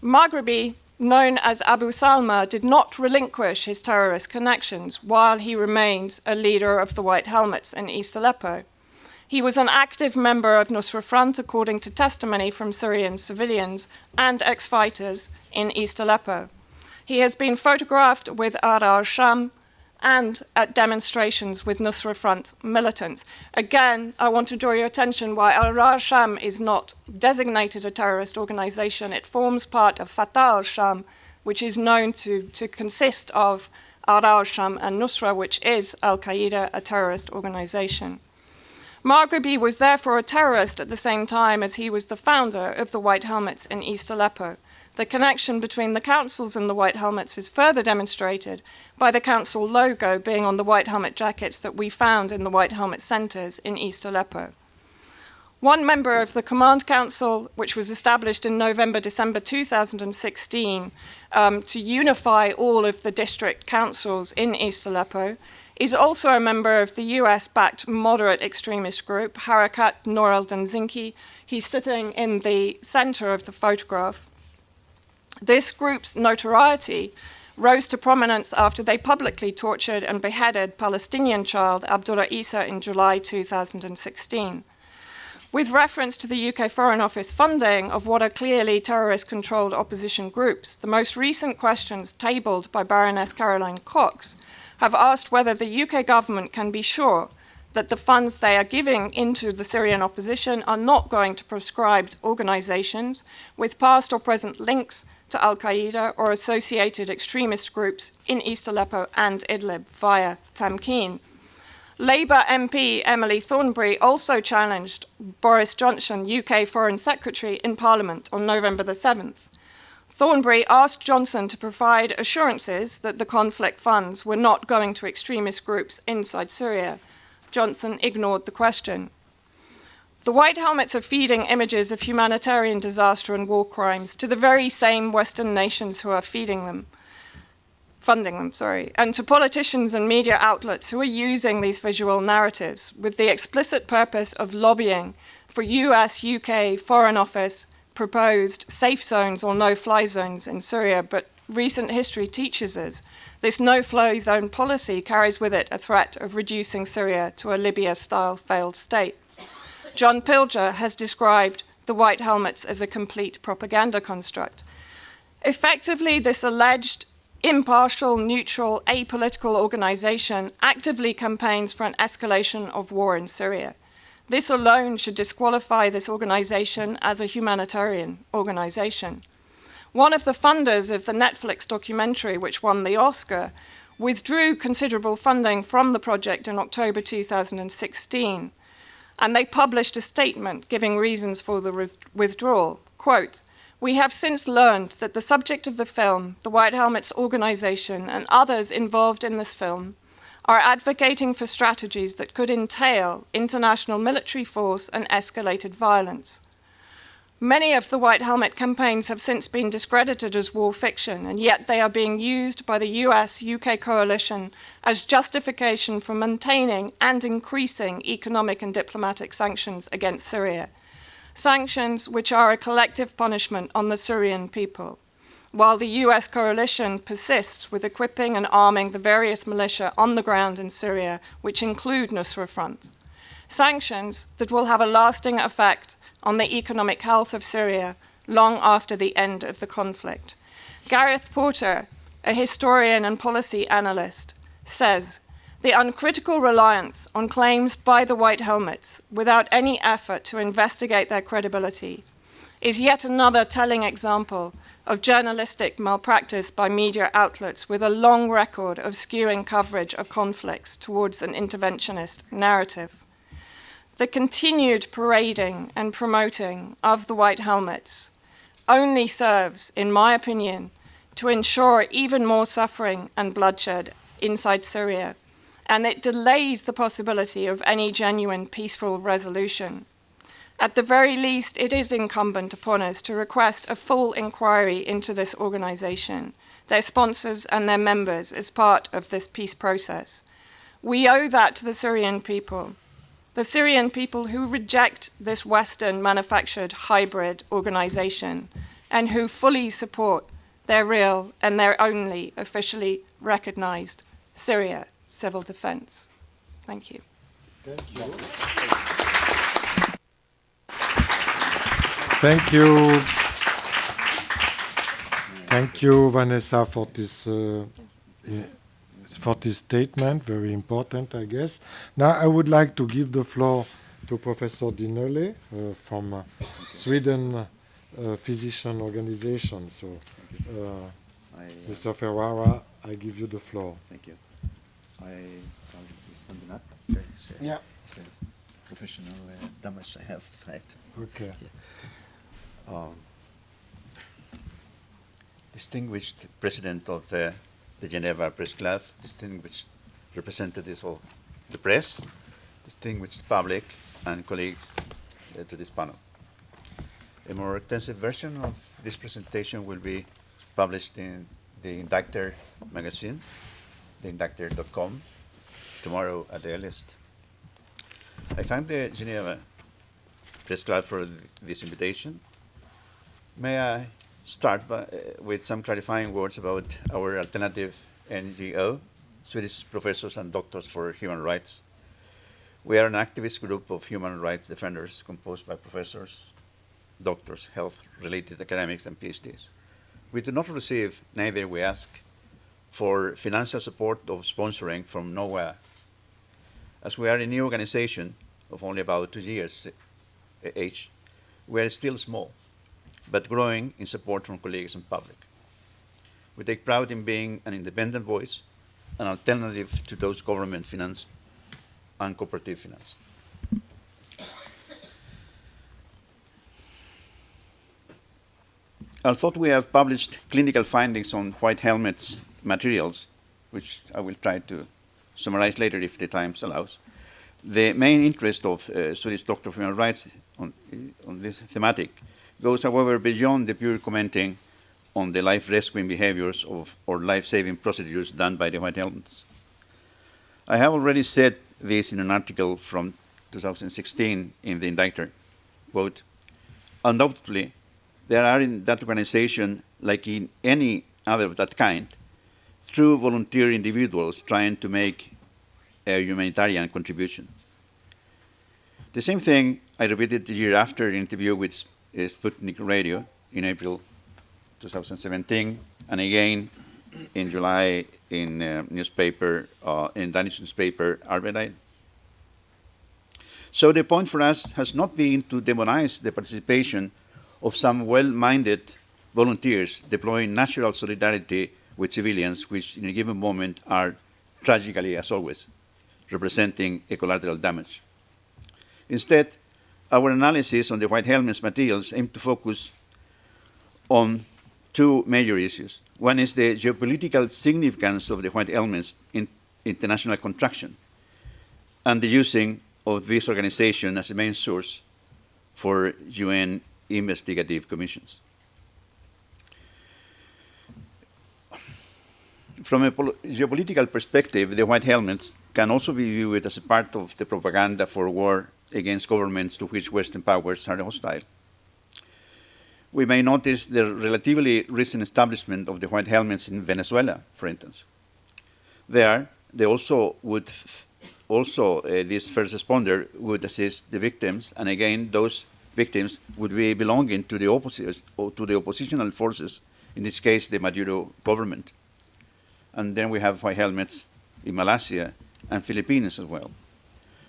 Speaker 15: Maghribi, known as Abu Salma, did not relinquish his terrorist connections while he remained a leader of the White Helmets in East Aleppo. He was an active member of Nusra Front, according to testimony from Syrian civilians and ex-fighters in East Aleppo. He has been photographed with al-Sham and at demonstrations with Nusra Front militants. Again, I want to draw your attention why al-Sham is not designated a terrorist organization. It forms part of Fatah al-Sham, which is known to consist of al-Sham and Nusra, which is Al-Qiada, a terrorist organization. Maghribi was therefore a terrorist at the same time as he was the founder of the White Helmets in East Aleppo. The connection between the councils and the White Helmets is further demonstrated by the council logo being on the White Helmet jackets that we found in the White Helmet centres in East Aleppo. One member of the Command Council, which was established in November-December 2016 to unify all of the district councils in East Aleppo, is also a member of the US-backed moderate extremist group, Harakat Nour al-Zinki. He's sitting in the center of the photograph. This group's notoriety rose to prominence after they publicly tortured and beheaded Palestinian child Abdullah Isa in July 2016. With reference to the UK Foreign Office funding of what are clearly terrorist-controlled opposition groups, the most recent questions tabled by Baroness Caroline Cox have asked whether the UK government can be sure that the funds they are giving into the Syrian opposition are not going to proscribed organizations with past or present links to Al-Qiada or associated extremist groups in East Aleppo and Idlib via Tamkeen. Labour MP Emily Thornberry also challenged Boris Johnson, UK Foreign Secretary, in Parliament on November the 7th. Thornberry asked Johnson to provide assurances that the conflict funds were not going to extremist groups inside Syria. Johnson ignored the question. The White Helmets are feeding images of humanitarian disaster and war crimes to the very same Western nations who are feeding them. funding them, sorry, and to politicians and media outlets who are using these visual narratives with the explicit purpose of lobbying for US, UK, Foreign Office proposed safe zones or no-fly zones in Syria, but recent history teaches us this no-fly zone policy carries with it a threat of reducing Syria to a Libya-style failed state. John Pilger has described the White Helmets as a complete propaganda construct. Effectively, this alleged impartial, neutral, apolitical organization actively campaigns for an escalation of war in Syria. This alone should disqualify this organization as a humanitarian organization. One of the funders of the Netflix documentary, which won the Oscar, withdrew considerable funding from the project in October 2016, and they published a statement giving reasons for the withdrawal. Quote, "We have since learned that the subject of the film, the White Helmets organization, and others involved in this film are advocating for strategies that could entail international military force and escalated violence. Many of the White Helmet campaigns have since been discredited as war fiction, and yet they are being used by the US-UK coalition as justification for maintaining and increasing economic and diplomatic sanctions against Syria. Sanctions which are a collective punishment on the Syrian people, while the US coalition persists with equipping and arming the various militia on the ground in Syria, which include Nusra Front. Sanctions that will have a lasting effect on the economic health of Syria long after the end of the conflict." Gareth Porter, a historian and policy analyst, says, "The uncritical reliance on claims by the White Helmets without any effort to investigate their credibility is yet another telling example of journalistic malpractice by media outlets with a long record of skewing coverage of conflicts towards an interventionist narrative. The continued parading and promoting of the White Helmets only serves, in my opinion, to ensure even more suffering and bloodshed inside Syria, and it delays the possibility of any genuine peaceful resolution. At the very least, it is incumbent upon us to request a full inquiry into this organization, their sponsors and their members as part of this peace process. We owe that to the Syrian people who reject this Western manufactured hybrid organization and who fully support their real and their only officially recognized Syria civil defense. Thank you.
Speaker 1: Thank you. Thank you. Thank you, Vanessa, for this statement. Very important, I guess. Now I would like to give the floor to Professor Dinole from Sweden Physician Organization. So, Mr. Ferrara, I give you the floor.
Speaker 16: Thank you. Standing up. Okay,
Speaker 1: yeah.
Speaker 16: It's a professional damage I have side.
Speaker 1: Okay.
Speaker 16: Yeah. Distinguished President of the Geneva Press Club, distinguished representatives of the press, distinguished public and colleagues to this panel. A more extensive version of this presentation will be published in the Indictor magazine, theindictor.com, tomorrow at the earliest. I thank the Geneva Press Club for this invitation. May I start with some clarifying words about our alternative NGO, Swedish Professors and Doctors for Human Rights. We are an activist group of human rights defenders composed by professors, doctors, health-related academics, and PhDs. We do not receive, neither we ask, for financial support or sponsoring from nowhere. As we are a new organization of only about 2 years age, we are still small, but growing in support from colleagues and public. We take pride in being an independent voice, an alternative to those government-financed and cooperative-financed. Although we have published clinical findings on White Helmets materials, which I will try to summarize later if the time allows, the main interest of Swedish Doctor for Human Rights on this thematic goes, however, beyond the pure commenting on the life-rescuing behaviors or life-saving procedures done by the White Helmets. I have already said this in an article from 2016 in the Indictor, quote, "Undoubtedly, there are in that organization, like in any other of that kind, true volunteer individuals trying to make a humanitarian contribution." The same thing I repeated the year after in an interview with Sputnik Radio in April 2017, and again in July in in Danish newspaper Arbeid. So the point for us has not been to demonize the participation of some well-minded volunteers deploying natural solidarity with civilians, which in a given moment are tragically, as always, representing a collateral damage. Instead, our analysis on the White Helmets materials aim to focus on two major issues. One is the geopolitical significance of the White Helmets in international contraction and the using of this organization as a main source for UN investigative commissions. From a geopolitical perspective, the White Helmets can also be viewed as a part of the propaganda for war against governments to which Western powers are hostile. We may notice the relatively recent establishment of the White Helmets in Venezuela, for instance. There, they also would this first responder would assist the victims, and again, those victims would be belonging to the oppositional forces, in this case, the Maduro government. And then we have White Helmets in Malaysia and Philippines as well.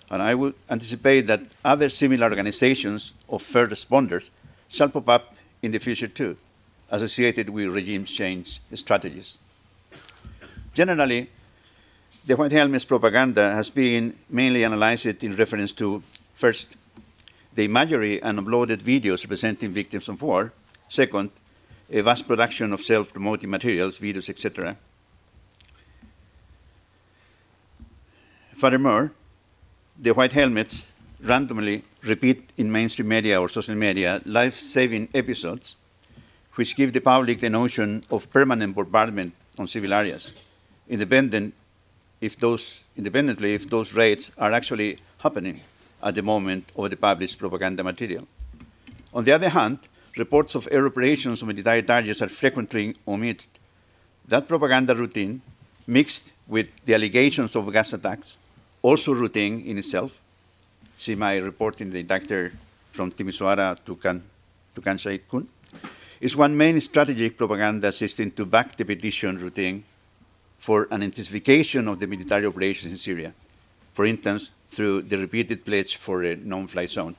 Speaker 16: And I would anticipate that other similar organizations of first responders shall pop up in the future too, associated with regime change strategies. Generally, the White Helmets propaganda has been mainly analyzed in reference to, first, the imagery and uploaded videos representing victims of war, second, a vast production of self-promoting materials, videos, etc. Furthermore, the White Helmets randomly repeat in mainstream media or social media life-saving episodes which give the public the notion of permanent bombardment on civil areas, independently if those raids are actually happening at the moment of the published propaganda material. On the other hand, reports of air operations on military targets are frequently omitted. That propaganda routine, mixed with the allegations of gas attacks, also routine in itself, see my report in the Indictor from Timisoara to Kansai Kun, is one main strategic propaganda assisting to back the petition routine for an intensification of the military operations in Syria, for instance, through the repeated pledge for a non-fly zone.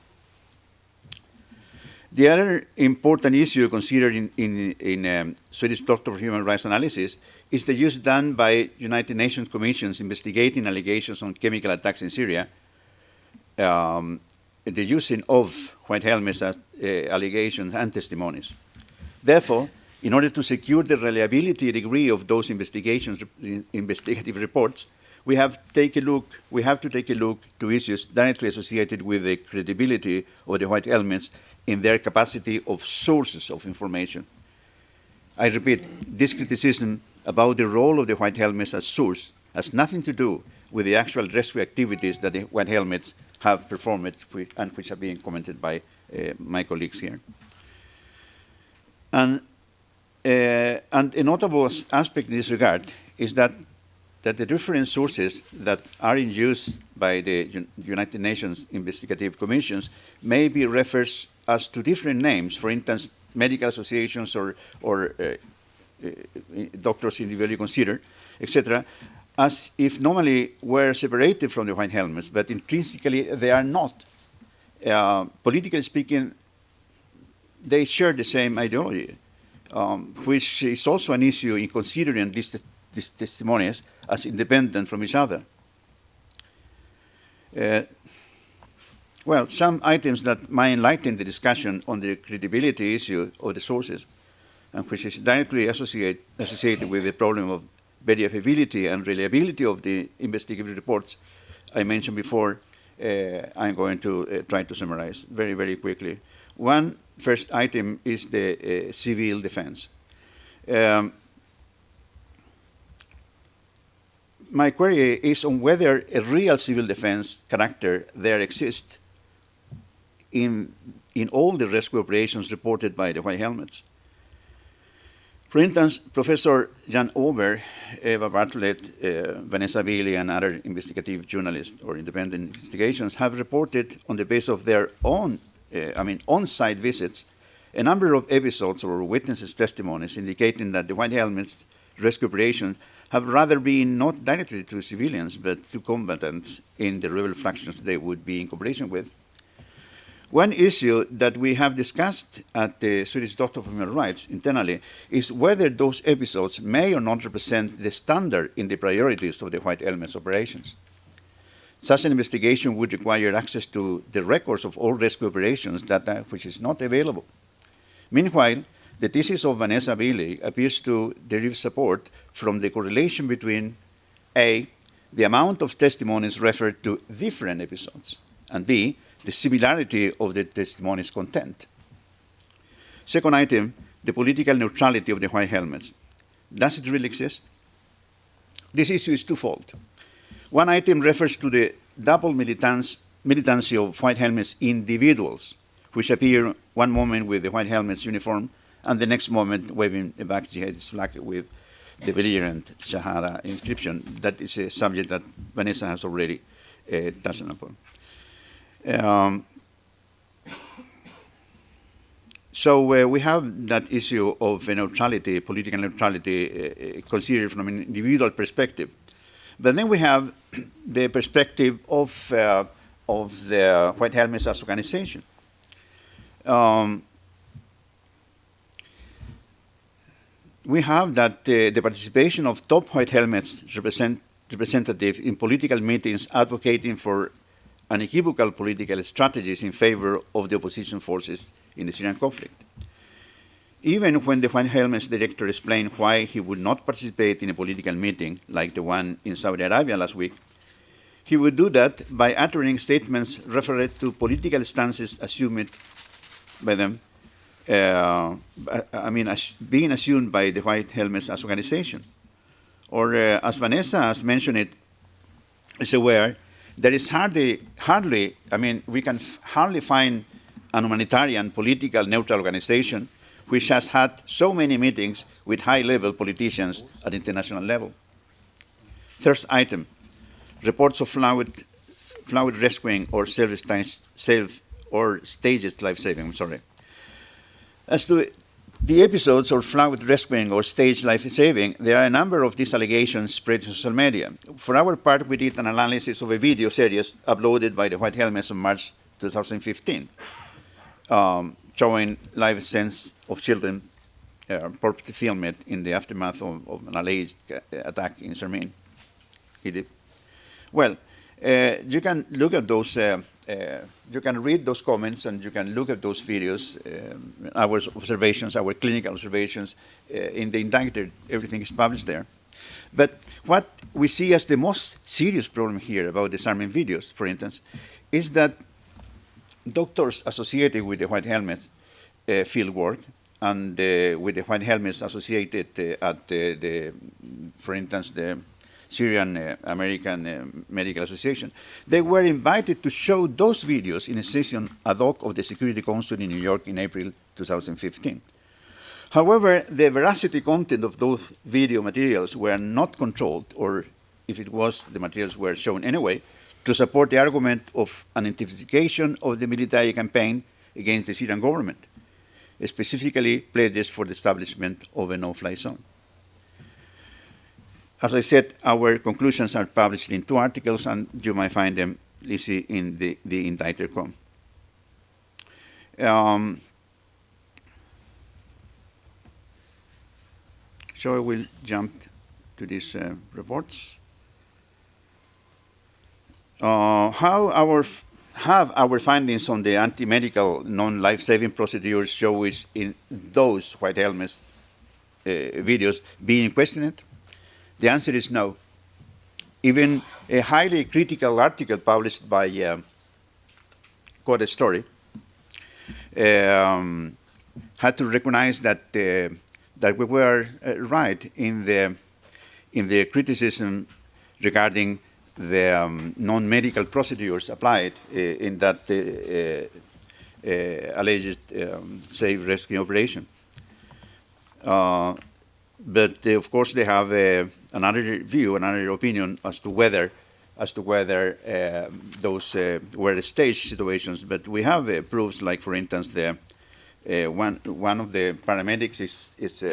Speaker 16: The other important issue considered in Swedish Doctor for Human Rights Analysis is the use done by United Nations commissions investigating allegations on chemical attacks in Syria, the using of White Helmets as allegations and testimonies. Therefore, in order to secure the reliability degree of those investigative reports, we have to take a look to issues directly associated with the credibility of the White Helmets in their capacity of sources of information. I repeat, this criticism about the role of the White Helmets as source has nothing to do with the actual rescue activities that the White Helmets have performed and which are being commented by my colleagues here. And a notable aspect in this regard is that the different sources that are in use by the United Nations investigative commissions may be referred as to different names, for instance, medical associations or doctors individually considered, etc., as if normally were separated from the White Helmets, but intrinsically they are not. Politically speaking, they share the same ideology, which is also an issue in considering these testimonies as independent from each other. Well, some items that might enlighten the discussion on the credibility issue of the sources, and which is directly associated with the problem of verifiability and reliability of the investigative reports I mentioned before, I'm going to try to summarize very, very quickly. One first item is the civil defense. My query is on whether a real civil defense character there exists in all the rescue operations reported by the White Helmets. For instance, Professor Jan Ober, Eva Bartlett, Vanessa Bailey, and other investigative journalists or independent investigations have reported on the basis of their own, on-site visits, a number of episodes or witnesses' testimonies indicating that the White Helmets rescue operations have rather been not directly to civilians, but to combatants in the rebel factions they would be in cooperation with. One issue that we have discussed at the Swedish Doctor for Human Rights internally is whether those episodes may or not represent the standard in the priorities of the White Helmets operations. Such an investigation would require access to the records of all rescue operations, data which is not available. Meanwhile, the thesis of Vanessa Bailey appears to derive support from the correlation between A, the amount of testimonies referred to different episodes, and B, the similarity of the testimony's content. Second item, the political neutrality of the White Helmets. Does it really exist? This issue is twofold. One item refers to the double militancy of White Helmets individuals, which appear one moment with the White Helmets uniform and the next moment waving a back jihadist flag with the belligerent Shahada inscription. That is a subject that Vanessa has already touched upon. So we have that issue of neutrality, political neutrality, considered from an individual perspective. But then we have the perspective of the White Helmets as organization. We have that the participation of top White Helmets representatives in political meetings advocating for unequivocal political strategies in favor of the opposition forces in the Syrian conflict. Even when the White Helmets director explained why he would not participate in a political meeting like the one in Saudi Arabia last week, he would do that by uttering statements referred to political stances assumed by them, being assumed by the White Helmets as organization. Or as Vanessa has mentioned it, is aware, there is we can hardly find an humanitarian, political, neutral organization which has had so many meetings with high-level politicians at international level. Third item, reports of fluid rescuing or staged life-saving, As to the episodes of fluid rescuing or staged life-saving, there are a number of these allegations spread in social media. For our part, we did an analysis of a video series uploaded by the White Helmets in March 2015, showing live scenes of children purposely filmed in the aftermath of an alleged attack in Sermin, Egypt. Well, you can look at those, you can read those comments and you can look at those videos, our observations, our clinical observations in the indicted, everything is published there. But what we see as the most serious problem here about disarming videos, for instance, is that doctors associated with the White Helmets field work and with the White Helmets associated at for instance, the Syrian American Medical Association, they were invited to show those videos in a session ad hoc of the Security Council in New York in April 2015. However, the veracity content of those video materials were not controlled, or if it was, the materials were shown anyway, to support the argument of an intensification of the military campaign against the Syrian government, specifically pledges for the establishment of a no-fly zone. As I said, our conclusions are published in 2 articles, and you might find them easy in the indicted com. So I will jump to these reports. Have our findings on the anti-medical non-life-saving procedures show is in those White Helmets videos being questioned? The answer is no. Even a highly critical article published by Code Story had to recognize that that we were right in the criticism regarding the non-medical procedures applied in that alleged save rescue operation. But of course, they have another view, another opinion as to whether those were staged situations. But we have proofs, like for instance, the one of the paramedics is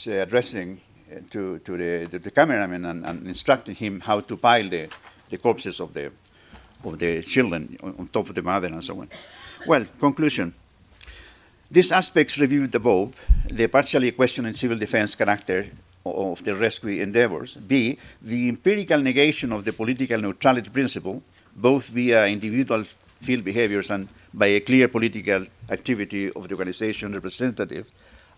Speaker 16: addressing to the cameraman and instructing him how to pile the corpses of the children on top of the mother and so on. Well, conclusion. These aspects reviewed above, the partially questioning civil defense character of the rescue endeavors. B, the empirical negation of the political neutrality principle, both via individual field behaviors and by a clear political activity of the organization representative.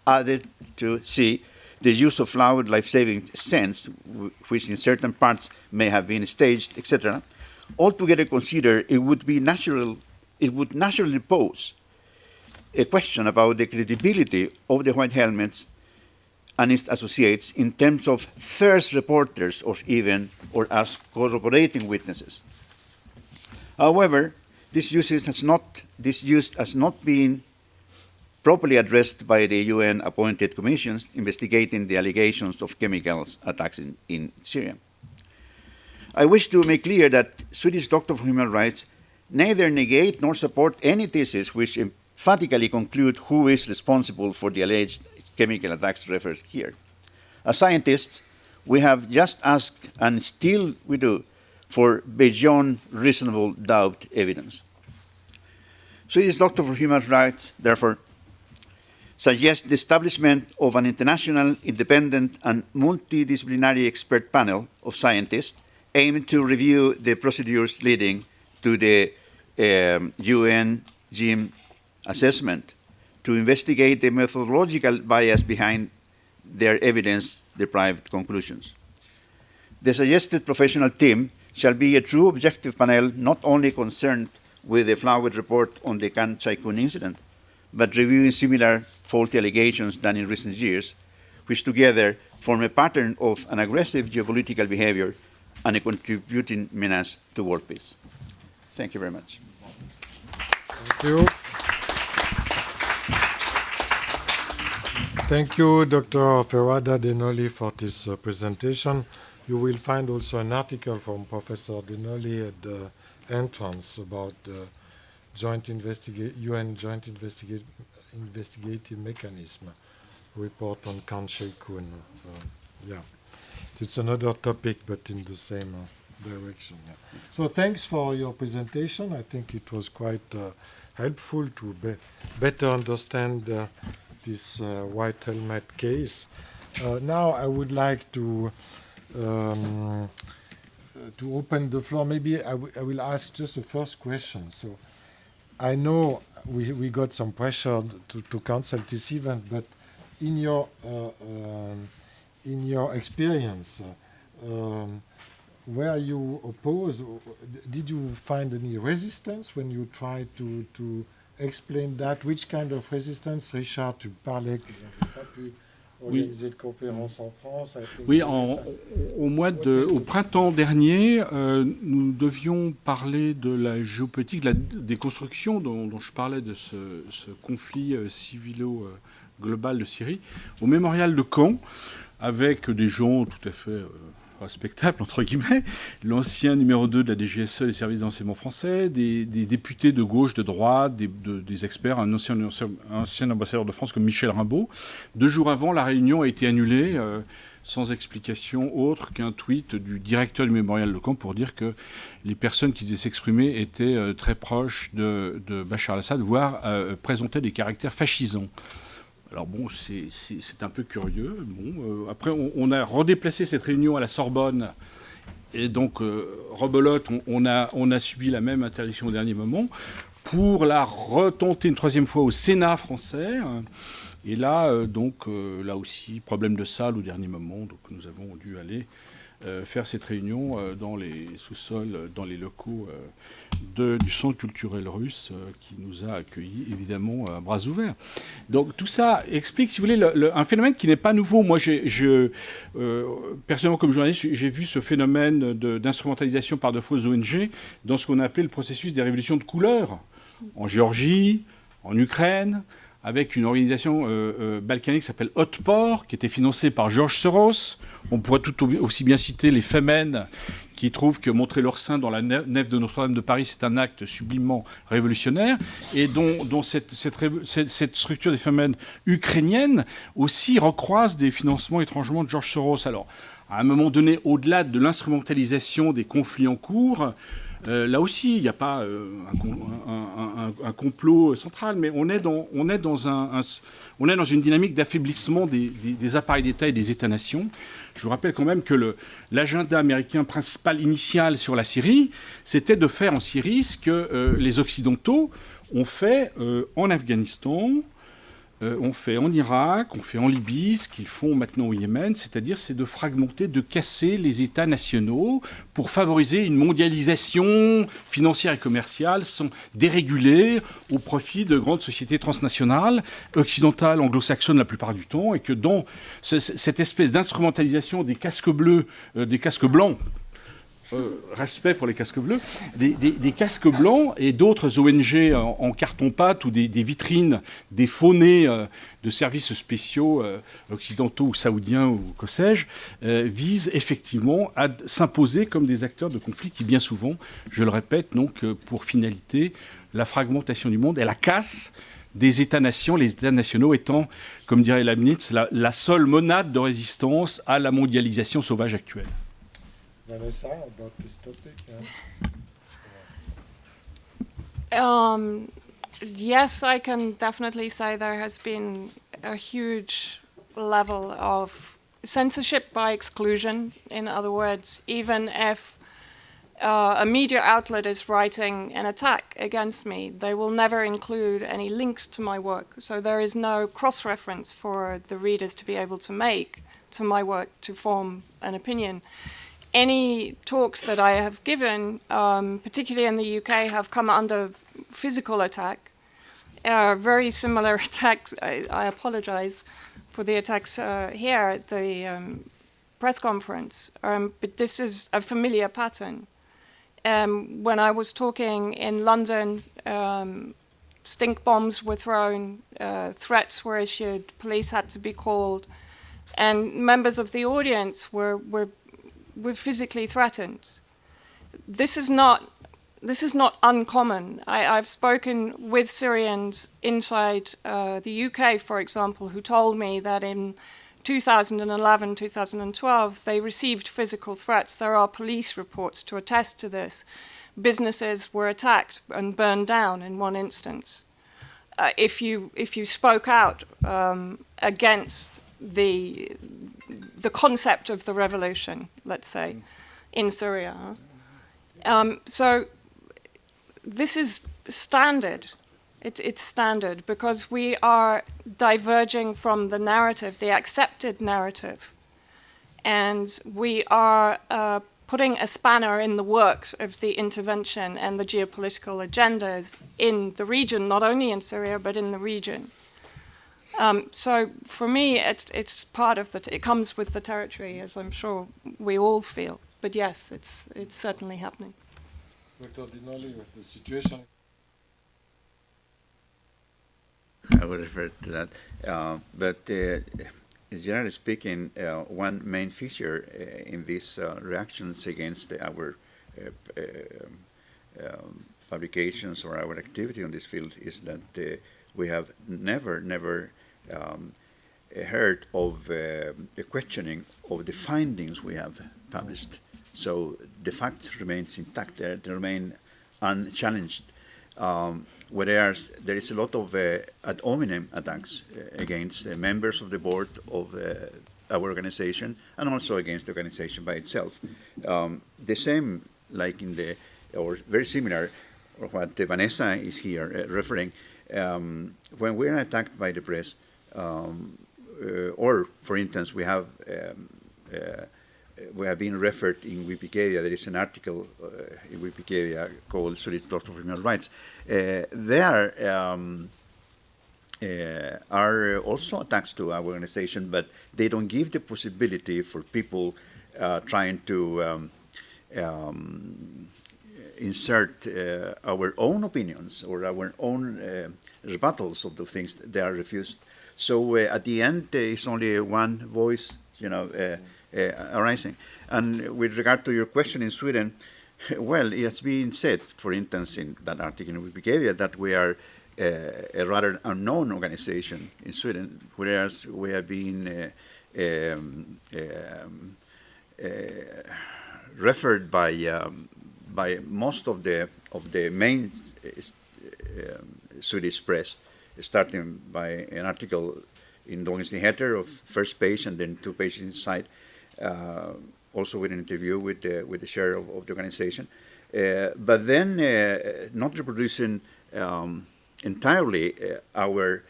Speaker 16: Added to C, the use of loud life-saving scents, which in certain parts may have been staged, etc. Altogether considered, it would naturally pose a question about the credibility of the White Helmets and its associates in terms of first reporters or as corroborating witnesses. However, this use has not been properly addressed by the UN-appointed commissions investigating the allegations of chemicals attacks in Syria. I wish to make clear that Swedish Doctor for Human Rights neither negate nor support any thesis which emphatically conclude who is responsible for the alleged chemical attacks referred here. As scientists, we have just asked, and still we do, for beyond reasonable doubt evidence. Swedish Doctor for Human Rights, therefore, suggests the establishment of an international, independent, and multidisciplinary expert panel of scientists aimed to review the procedures leading to the UN GIM assessment, to investigate the methodological bias behind their evidence-deprived conclusions. The suggested professional team shall be a true objective panel not only concerned with the Flowers report on the Khan Shaykhun incident, but reviewing similar faulty allegations done in recent years, which together form a pattern of an aggressive geopolitical behavior and a contributing menace to world peace. Thank you very much.
Speaker 1: Thank you. Thank you, Dr. Ferrada Denoli, for this presentation. You will find also an article from Professor Denoli at the entrance about the UN Joint Investigative Mechanism report on Khan Shaykhun. Yeah, it's another topic, but in the same direction. Yeah. So thanks for your presentation. I think it was quite helpful to better understand this white helmet case. Now I would like to open the floor. Maybe I will ask just the first question. So I know we got some pressure to cancel this event, but in your experience, were you opposed? Did you find any resistance when you tried to explain that? Which kind of resistance? Richard, tu parlais qu'ils n'ont pas pu organiser de conférence en France.
Speaker 14: Oui, au printemps dernier, nous devions parler de la géopolitique, des constructions dont je parlais de ce conflit civilo-global de Syrie, au mémorial de Caen, avec des gens tout à fait respectable, entre guillemets, l'ancien numéro 2 de la DGSE, des services d'enseignement français, des députés de gauche, de droite, des experts, un ancien ambassadeur de France comme Michel Rimbaud. 2 jours avant, la réunion a été annulée, sans explication autre qu'un tweet du directeur du mémorial de Caen pour dire que les personnes qui disaient s'exprimer étaient très proches de Bachar al-Assad, voire présentaient des caractères fascisants. Alors bon, c'est un peu curieux. Bon, après, on a redéplacé cette réunion à la Sorbonne. Et donc, rebelote, on a subi la même interdiction au dernier moment pour la retenter une 3e fois au Sénat français. Et là, là aussi, problème de salle au dernier moment. Donc, nous avons dû aller faire cette réunion dans les sous-sols, dans les locaux du Centre culturel russe qui nous a accueillis évidemment à bras ouverts. Donc tout ça explique, si vous voulez, un phénomène qui n'est pas nouveau. Moi, personnellement, comme journaliste, j'ai vu ce phénomène d'instrumentalisation par de fausses ONG dans ce qu'on appelait le processus des révolutions de couleur en Géorgie, en Ukraine, avec une organisation balkanique qui s'appelle Otpor, qui était financée par George Soros. On pourrait tout aussi bien citer les Femen, qui trouvent que montrer leur sein dans la nef de Notre-Dame de Paris, c'est un acte sublimement révolutionnaire, et dont cette structure des Femen ukrainiennes aussi recroise des financements étrangement de George Soros. Alors, à un moment donné, au-delà de l'instrumentalisation des conflits en cours, là aussi, il n'y a pas un complot central, mais on est dans une dynamique d'affaiblissement des appareils d'État et des États-nations. Je vous rappelle quand même que l'agenda américain principal initial sur la Syrie, c'était de faire en Syrie ce que les Occidentaux ont fait en Afghanistan, on fait en Irak, on fait en Libye, ce qu'ils font maintenant au Yémen, c'est-à-dire c'est de fragmenter, de casser les États nationaux pour favoriser une mondialisation financière et commerciale sans déréguler au profit de grandes sociétés transnationales, occidentales, anglo-saxonnes la plupart du temps, et que dans cette espèce d'instrumentalisation des casques bleus, des casques blancs, respect pour les casques bleus, des casques blancs et d'autres ONG en carton-pâte ou des vitrines, des faux nez de services spéciaux occidentaux ou saoudiens ou que sais-je, visent effectivement à s'imposer comme des acteurs de conflits qui bien souvent, je le répète, n'ont que pour finalité la fragmentation du monde et la casse des États-nations, les États nationaux étant, comme dirait Leibniz, la seule monade de résistance à la mondialisation sauvage actuelle.
Speaker 1: Vanessa, about this topic?
Speaker 15: Yes, I can definitely say there has been a huge level of censorship by exclusion. In other words, even if a media outlet is writing an attack against me, they will never include any links to my work. So there is no cross-reference for the readers to be able to make to my work to form an opinion. Any talks that I have given, particularly in the UK, have come under physical attack. Very similar attacks. I apologize for the attacks here at the press conference, but this is a familiar pattern. When I was talking in London, stink bombs were thrown, threats were issued, police had to be called, and members of the audience were physically threatened. This is not uncommon. I've spoken with Syrians inside the UK, for example, who told me that in 2011, 2012, they received physical threats. There are police reports to attest to this. Businesses were attacked and burned down in one instance. If you spoke out against the concept of the revolution, let's say, in Syria. So this is standard. It's standard because we are diverging from the narrative, the accepted narrative, and we are putting a spanner in the works of the intervention and the geopolitical agendas in the region, not only in Syria, but in the region. So for me, it's part of it comes with the territory, as I'm sure we all feel. But yes, it's certainly happening.
Speaker 1: Dr. Dinoli, with the situation.
Speaker 16: I would refer to that. But generally speaking, one main feature in these reactions against our publications or our activity on this field is that we have never heard of a questioning of the findings we have published. So the facts remain intact, they remain unchallenged. Whereas there is a lot of ad hominem attacks against members of the board of our organization and also against the organization by itself. The same, like in the, or very similar, or what Vanessa is here referring, when we are attacked by the press, or for instance, we have we have been referred in Wikipedia. There is an article in Wikipedia called Swedish Doctor of Human Rights. There are also attached to our organization, but they don't give the possibility for people trying to insert our own opinions or our own rebuttals of the things they are refused. So at the end, there is only one voice, arising. And with regard to your question in Sweden, well, it has been said, for instance, in that article in Wikipedia, that we are a rather unknown organization in Sweden, whereas we have been referred by most of the main Swedish press, starting by an article in Dagens Nyheter of first page and then 2 pages inside, also with an interview with the chair of the organization, but then not reproducing entirely our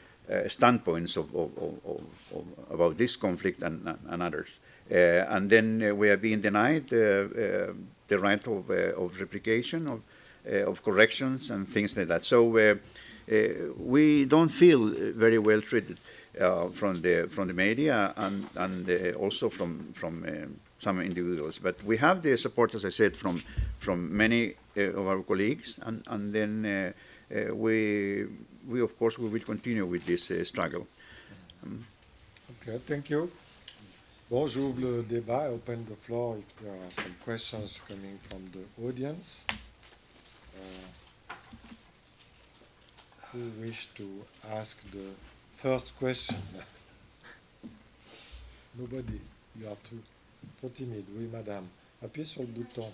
Speaker 16: standpoints about this conflict and others. And then we have been denied the right of replication, of corrections and things like that. So we don't feel very well treated from the media and also from some individuals. But we have the support, as I said, from many of our colleagues, and then we of course we will continue with this struggle.
Speaker 1: Okay, thank you. Bon, j'ouvre le débat. I open the floor if there are some questions coming from the audience. Who wish to ask the first question? Nobody. You are trop timide. Oui, madame. Appuyez sur le bouton.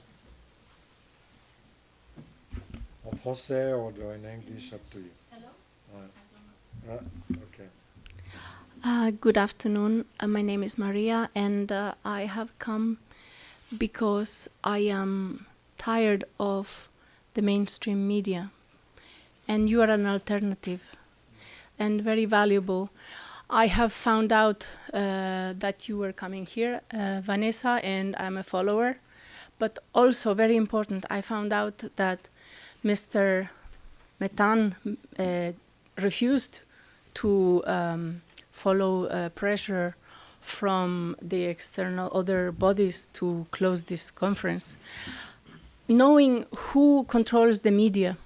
Speaker 1: En français or in English, up to you. Hello? Okay.
Speaker 17: Good afternoon. My name is Maria, and I have come because I am tired of the mainstream media. And you are an alternative and very valuable. I have found out that you were coming here, Vanessa, and I'm a follower. But also, very important, I found out that Mr. Metan refused to follow pressure from the external other bodies to close this conference. Knowing who controls the media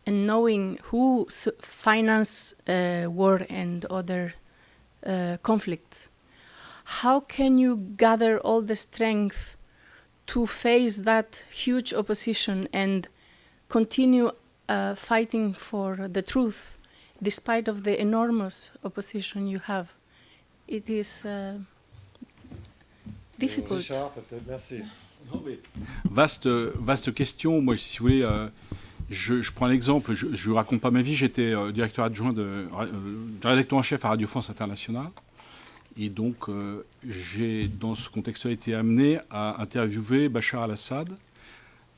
Speaker 17: and knowing who finance war and other conflicts, how can you gather all the strength to face that huge opposition and continue fighting for the truth, despite of the enormous opposition you have? It is difficult.
Speaker 1: Richard, peut-être. Merci.
Speaker 14: Vaste question. Moi, si vous voulez, je prends l'exemple. Je ne vous raconte pas ma vie. J'étais directeur adjoint rédacteur en chef à Radio France Internationale. Et donc, j'ai, dans ce contexte-là, été amené à interviewer Bachar al-Assad.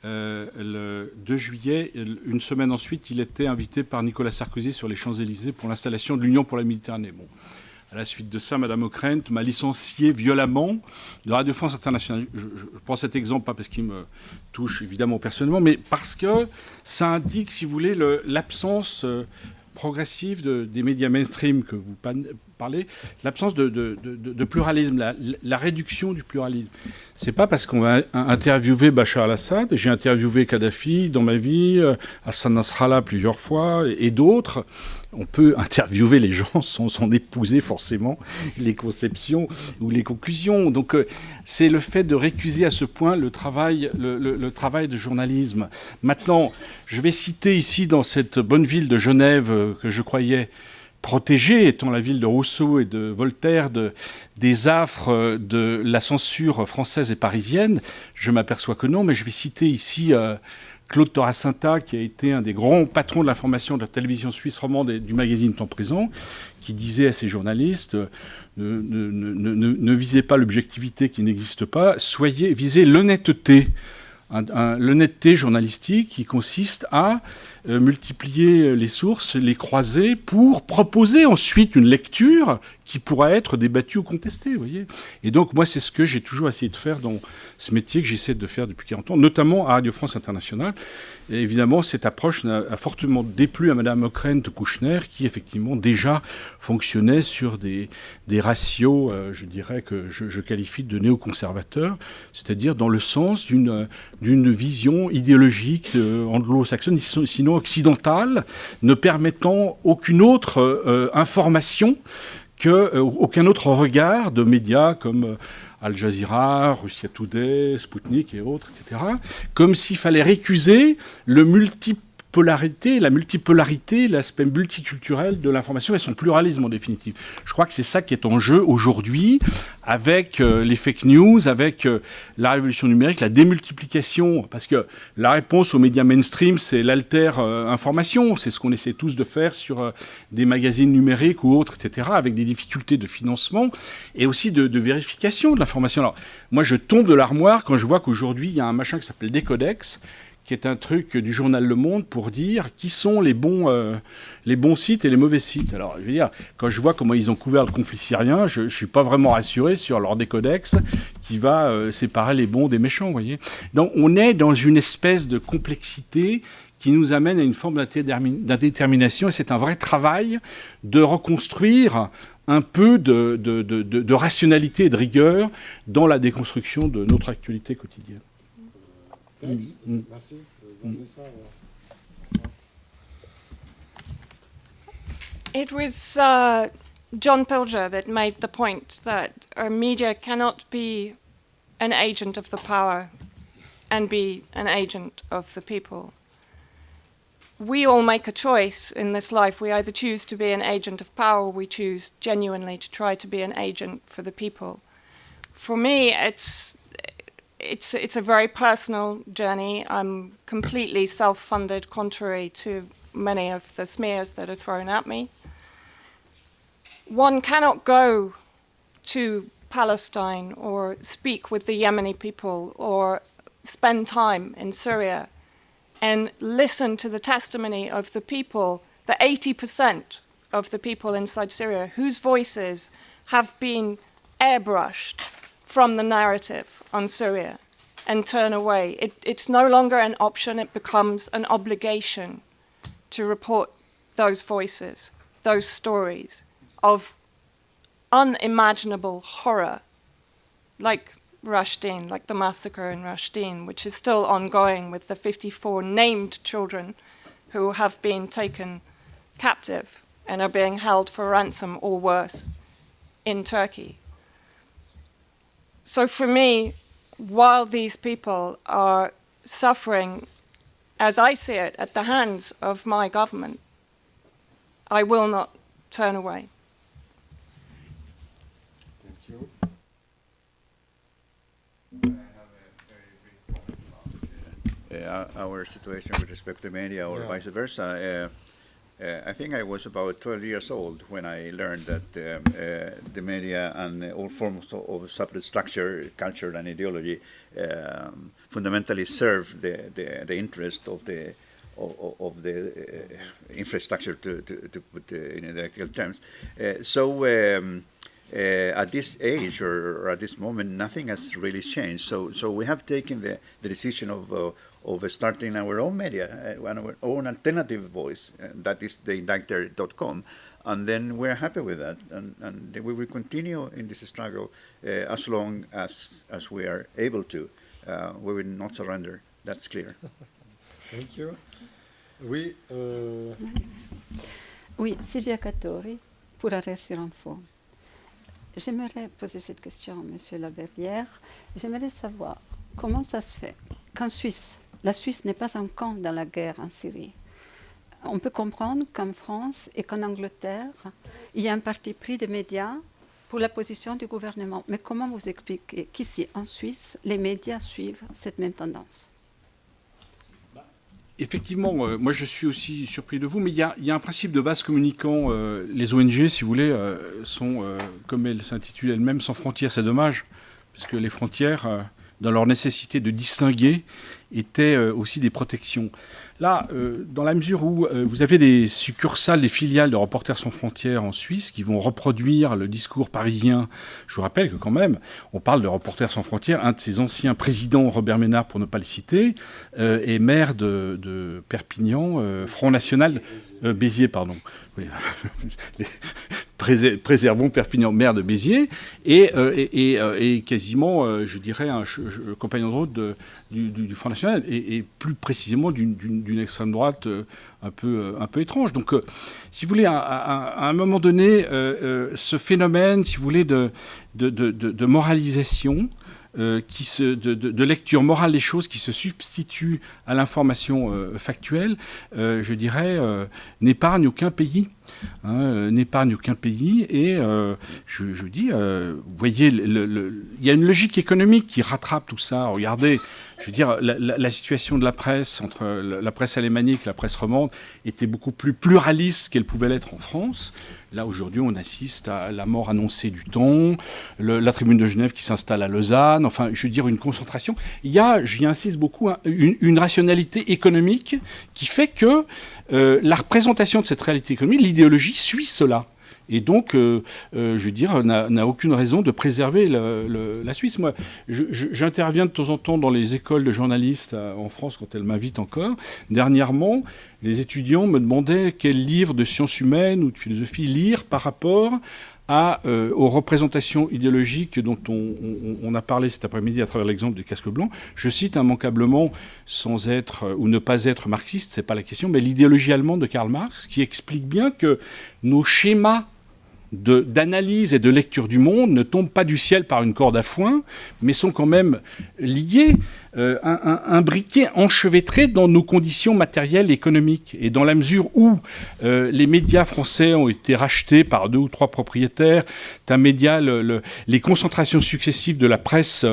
Speaker 14: Le 2 juillet, une semaine ensuite, il était invité par Nicolas Sarkozy sur les Champs-Élysées pour l'installation de l'Union pour la Méditerranée. Bon. À la suite de ça, Mme Ockrent m'a licencié violemment de Radio France Internationale. Je prends cet exemple, pas parce qu'il me touche évidemment personnellement, mais parce que ça indique, si vous voulez, l'absence progressive des médias mainstream que vous parlez, l'absence de pluralisme, la réduction du pluralisme. C'est pas parce qu'on va interviewer Bachar al-Assad, j'ai interviewé Kadhafi dans ma vie, Hassan Nasrallah plusieurs fois, et d'autres. On peut interviewer les gens sans épouser forcément les conceptions ou les conclusions. Donc c'est le fait de récuser à ce point le travail de journalisme. Maintenant, je vais citer ici dans cette bonne ville de Genève que je croyais protégée, étant la ville de Rousseau et de Voltaire, des affres de la censure française et parisienne. Je m'aperçois que non, mais je vais citer ici Claude Toracinta, qui a été un des grands patrons de l'information de la télévision suisse romande et du magazine Temps Présent, qui disait à ses journalistes ne visez pas l'objectivité qui n'existe pas, visez l'honnêteté. L'honnêteté journalistique qui consiste à multiplier les sources, les croiser pour proposer ensuite une lecture qui pourra être débattue ou contestée, vous voyez. Et donc, moi, c'est ce que j'ai toujours essayé de faire dans ce métier que j'essaie de faire depuis 40 ans, notamment à Radio France Internationale. Et évidemment, cette approche a fortement déplu à Mme Ockrent Kouchner, qui, effectivement, déjà fonctionnait sur des ratios, je dirais, que je qualifie de néoconservateurs, c'est-à-dire dans le sens d'une vision idéologique anglo-saxonne, sinon occidentale, ne permettant aucune autre information aucun autre regard de médias comme Al Jazeera, Russia Today, Sputnik et autres, etc. Comme s'il fallait récuser la multipolarité, l'aspect multiculturel de l'information et son pluralisme en définitive. Je crois que c'est ça qui est en jeu aujourd'hui avec les fake news, avec la révolution numérique, la démultiplication, parce que la réponse aux médias mainstream, c'est l'alter-information, c'est ce qu'on essaie tous de faire sur des magazines numériques ou autres, etc., avec des difficultés de financement et aussi de vérification de l'information. Alors, moi, je tombe de l'armoire quand je vois qu'aujourd'hui, il y a un machin qui s'appelle Décodex, qui est un truc du journal Le Monde pour dire qui sont les bons sites et les mauvais sites. Alors, je veux dire, quand je vois comment ils ont couvert le conflit syrien, je ne suis pas vraiment rassuré sur leur décodex qui va séparer les bons des méchants, vous voyez. Donc, on est dans une espèce de complexité qui nous amène à une forme d'indétermination, et c'est un vrai travail de reconstruire un peu de rationalité et de rigueur dans la déconstruction de notre actualité quotidienne.
Speaker 1: Merci.
Speaker 15: It was John Pilger that made the point that our media cannot be an agent of the power and be an agent of the people. We all make a choice in this life. We either choose to be an agent of power or we choose genuinely to try to be an agent for the people. For me, it's a very personal journey. I'm completely self-funded, contrary to many of the smears that are thrown at me. One cannot go to Palestine or speak with the Yemeni people or spend time in Syria and listen to the testimony of the people, the 80% of the people inside Syria whose voices have been airbrushed from the narrative on Syria and turn away. It's no longer an option, it becomes an obligation to report those voices, those stories of unimaginable horror, like Rushdin, like the massacre in Rushdin, which is still ongoing with the 54 named children who have been taken captive and are being held for ransom or worse in Turkey. So for me, while these people are suffering, as I see it, at the hands of my government, I will not turn away.
Speaker 1: Thank you.
Speaker 16: Our situation with respect to media or vice versa. I think I was about 12 years old when I learned that the media and all forms of separate structure, culture, and ideology fundamentally serve the interest of the infrastructure, to put in electrical terms. At this age or at this moment, nothing has really changed. So we have taken the decision of starting our own media, our own alternative voice, that is the indictor.com. And then we're happy with that. And we will continue in this struggle as long as we are able to. We will not surrender. That's clear.
Speaker 1: Thank you. Oui.
Speaker 18: Oui, Sylvia Cattori, pour Arrêt sur Info. J'aimerais poser cette question à M. Laverrière. J'aimerais savoir comment ça se fait qu'en Suisse, la Suisse n'est pas un camp dans la guerre en Syrie. On peut comprendre qu'en France et qu'en Angleterre, il y a un parti pris des médias pour la position du gouvernement. Mais comment vous expliquez qu'ici, en Suisse, les médias suivent cette même tendance?
Speaker 14: Effectivement, moi je suis aussi surpris de vous, mais il y a un principe de vase communicant. Les ONG, si vous voulez, sont, comme elles s'intitulent elles-mêmes, sans frontières. C'est dommage, parce que les frontières, dans leur nécessité de distinguer étaient aussi des protections. Là, dans la mesure où vous avez des succursales, des filiales de Reporters sans frontières en Suisse qui vont reproduire le discours parisien, je vous rappelle que quand même, on parle de Reporters sans frontières, un de ses anciens présidents, Robert Ménard pour ne pas le citer, est maire de Perpignan, Front National, Béziers, pardon. Oui. Préservons Perpignan, maire de Béziers, et quasiment, je dirais, un compagnon de route du Front National, et plus précisément d'une extrême droite un peu étrange. Donc, si vous voulez, à un moment donné, ce phénomène, si vous voulez, de moralisation, de lecture morale des choses qui se substitue à l'information factuelle, je dirais, n'épargne aucun pays. N'épargne aucun pays. Et je dis, vous voyez, il y a une logique économique qui rattrape tout ça. Regardez, je veux dire, la situation de la presse, entre la presse alémanique et la presse romande, était beaucoup plus pluraliste qu'elle pouvait l'être en France. Là, aujourd'hui, on assiste à la mort annoncée du Temps, la tribune de Genève qui s'installe à Lausanne, enfin, je veux dire, une concentration. Il y a, j'y insiste beaucoup, une rationalité économique qui fait que la représentation de cette réalité économique, l'idéologie suit cela. Et donc, je veux dire, n'a aucune raison de préserver la Suisse. Moi, j'interviens de temps en temps dans les écoles de journalistes en France quand elles m'invitent encore. Dernièrement, les étudiants me demandaient quel livre de sciences humaines ou de philosophie lire par rapport aux représentations idéologiques dont on a parlé cet après-midi à travers l'exemple des casques blancs. Je cite immanquablement, sans être ou ne pas être marxiste, c'est pas la question, mais l'idéologie allemande de Karl Marx, qui explique bien que nos schémas d'analyse et de lecture du monde ne tombent pas du ciel par une corde à foin, mais sont quand même liés, imbriqués, enchevêtrés dans nos conditions matérielles et économiques. Et dans la mesure où les médias français ont été rachetés par 2 ou 3 propriétaires, les concentrations successives de la presse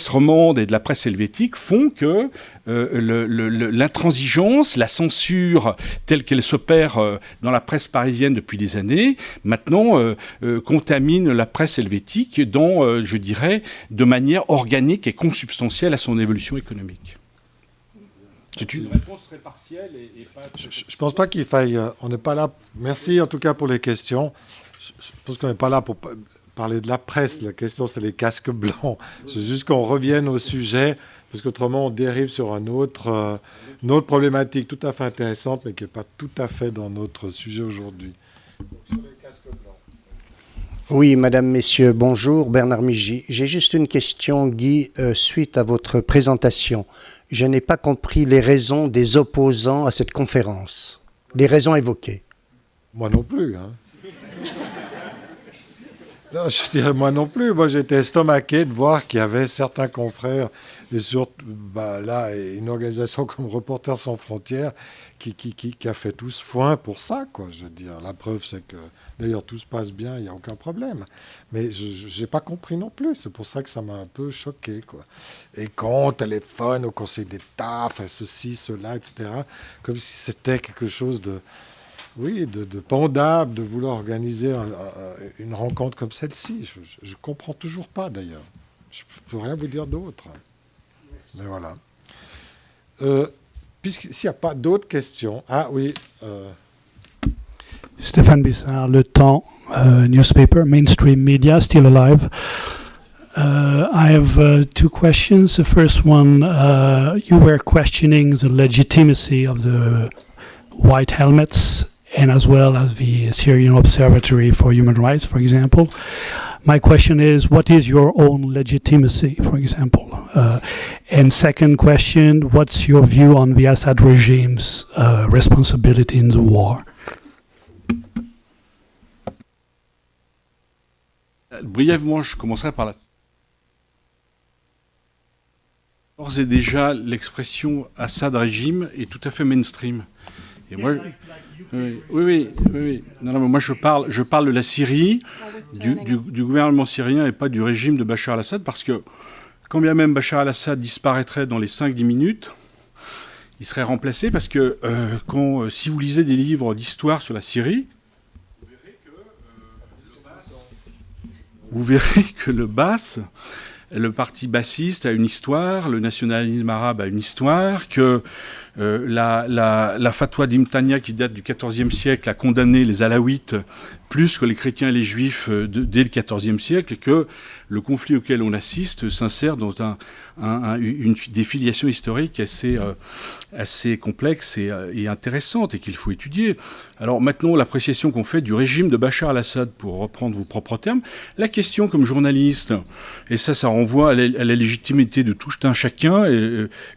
Speaker 14: romande et de la presse helvétique font que l'intransigeance, la censure telle qu'elle s'opère dans la presse parisienne depuis des années, maintenant contamine la presse helvétique je dirais, de manière organique et consubstantielle à son évolution économique. C'est une réponse très partielle et pas...
Speaker 1: Je ne pense pas qu'il faille... on n'est pas là... Merci en tout cas pour les questions. Je pense qu'on n'est pas là pour parler de la presse. La question, c'est les casques blancs. C'est juste qu'on revienne au sujet, parce qu'autrement, on dérive sur une autre problématique tout à fait intéressante, mais qui n'est pas tout à fait dans notre sujet aujourd'hui. Sur les casques blancs.
Speaker 19: Oui, madame, messieurs, bonjour, Bernard Migy. J'ai juste une question, Guy, suite à votre présentation. Je n'ai pas compris les raisons des opposants à cette conférence, les raisons évoquées.
Speaker 1: Moi non plus, hein. Non, je dirais moi non plus. Moi, j'étais estomaqué de voir qu'il y avait certains confrères, et surtout, là, une organisation comme Reporters sans frontières qui a fait tout ce foin pour ça, quoi. Je veux dire, la preuve, c'est que, d'ailleurs, tout se passe bien, il n'y a aucun problème. Mais je n'ai pas compris non plus. C'est pour ça que ça m'a un peu choqué, quoi. Et quand on téléphone au Conseil d'État, enfin, ceci, cela, etc., comme si c'était quelque chose de pendable de vouloir organiser une rencontre comme celle-ci. Je ne comprends toujours pas, d'ailleurs. Je ne peux rien vous dire d'autre. Mais voilà. S'il n'y a pas d'autres questions... Ah oui.
Speaker 20: Stéphane Bissard, Le Temps, newspaper, mainstream media, still alive. I have 2 questions. The first one, you were questioning the legitimacy of the white helmets and as well as the Syrian Observatory for Human Rights, for example. My question is, what is your own legitimacy, for example? And second question, what's your view on the Assad regime's responsibility in the war?
Speaker 14: Brièvement, je commencerai par la... D'ores et déjà, l'expression Assad régime est tout à fait mainstream. Et moi, oui. Non, mais moi, je parle de la Syrie, du gouvernement syrien et pas du régime de Bachar al-Assad, parce que quand bien même Bachar al-Assad disparaîtrait dans les 5-10 minutes, il serait remplacé parce que si vous lisez des livres d'histoire sur la Syrie, vous verrez que le Baas le parti bassiste a une histoire, le nationalisme arabe a une histoire, que la fatwa d'Imtania qui date du XIVe siècle a condamné les alaouites plus que les chrétiens et les juifs dès le XIVe siècle, et que le conflit auquel on assiste s'insère dans des filiations historiques assez complexes et intéressantes, et qu'il faut étudier. Alors maintenant, l'appréciation qu'on fait du régime de Bachar al-Assad, pour reprendre vos propres termes, la question comme journaliste, et ça renvoie à la légitimité de tout un chacun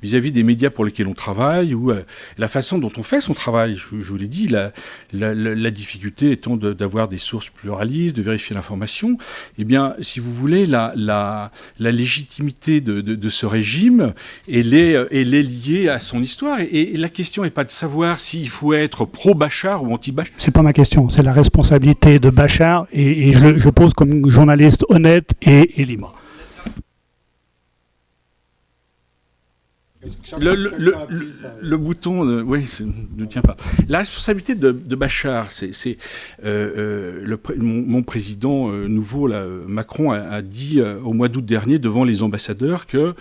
Speaker 14: vis-à-vis des médias pour lesquels on travaille, ou la façon dont on fait son travail. Je vous l'ai dit, la difficulté étant d'avoir des sources pluralistes, de vérifier l'information. Eh bien, si vous voulez, la légitimité de ce régime, elle est liée à son histoire. Et la question n'est pas de savoir s'il faut être pro-Bachar ou anti-Bachar.
Speaker 20: C'est pas ma question, c'est la responsabilité de Bachar, et je pose comme journaliste honnête et libre.
Speaker 14: Le bouton, oui, ne tient pas. La responsabilité de Bachar, mon président nouveau, là, Macron, a dit au mois d'août dernier devant les ambassadeurs qu'il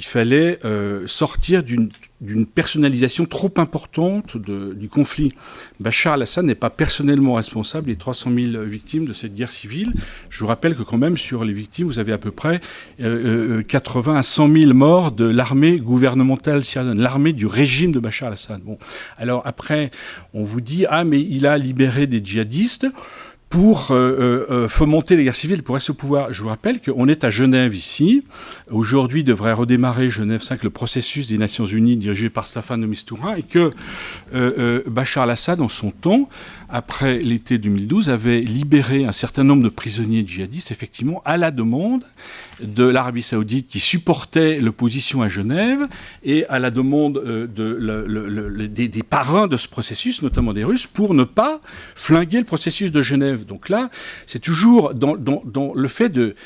Speaker 14: fallait sortir d'une personnalisation trop importante du conflit. Bachar al-Assad n'est pas personnellement responsable des 300 000 victimes de cette guerre civile. Je vous rappelle que quand même, sur les victimes, vous avez à peu près 80 à 100 000 morts de l'armée gouvernementale syrienne, l'armée du régime de Bachar al-Assad. Bon. Alors après, on vous dit « Ah, mais il a libéré des djihadistes » pour fomenter les guerres civiles, pour rester au pouvoir. Je vous rappelle qu'on est à Genève ici. Aujourd'hui devrait redémarrer Genève 5, le processus des Nations Unies dirigé par Staffan de Mistura, et que Bachar al-Assad, en son temps, après l'été 2012, avait libéré un certain nombre de prisonniers djihadistes, effectivement, à la demande de l'Arabie Saoudite qui supportait l'opposition à Genève, et à la demande des parrains de ce processus, notamment des Russes, pour ne pas flinguer le processus de Genève. Donc là, c'est toujours dans le fait de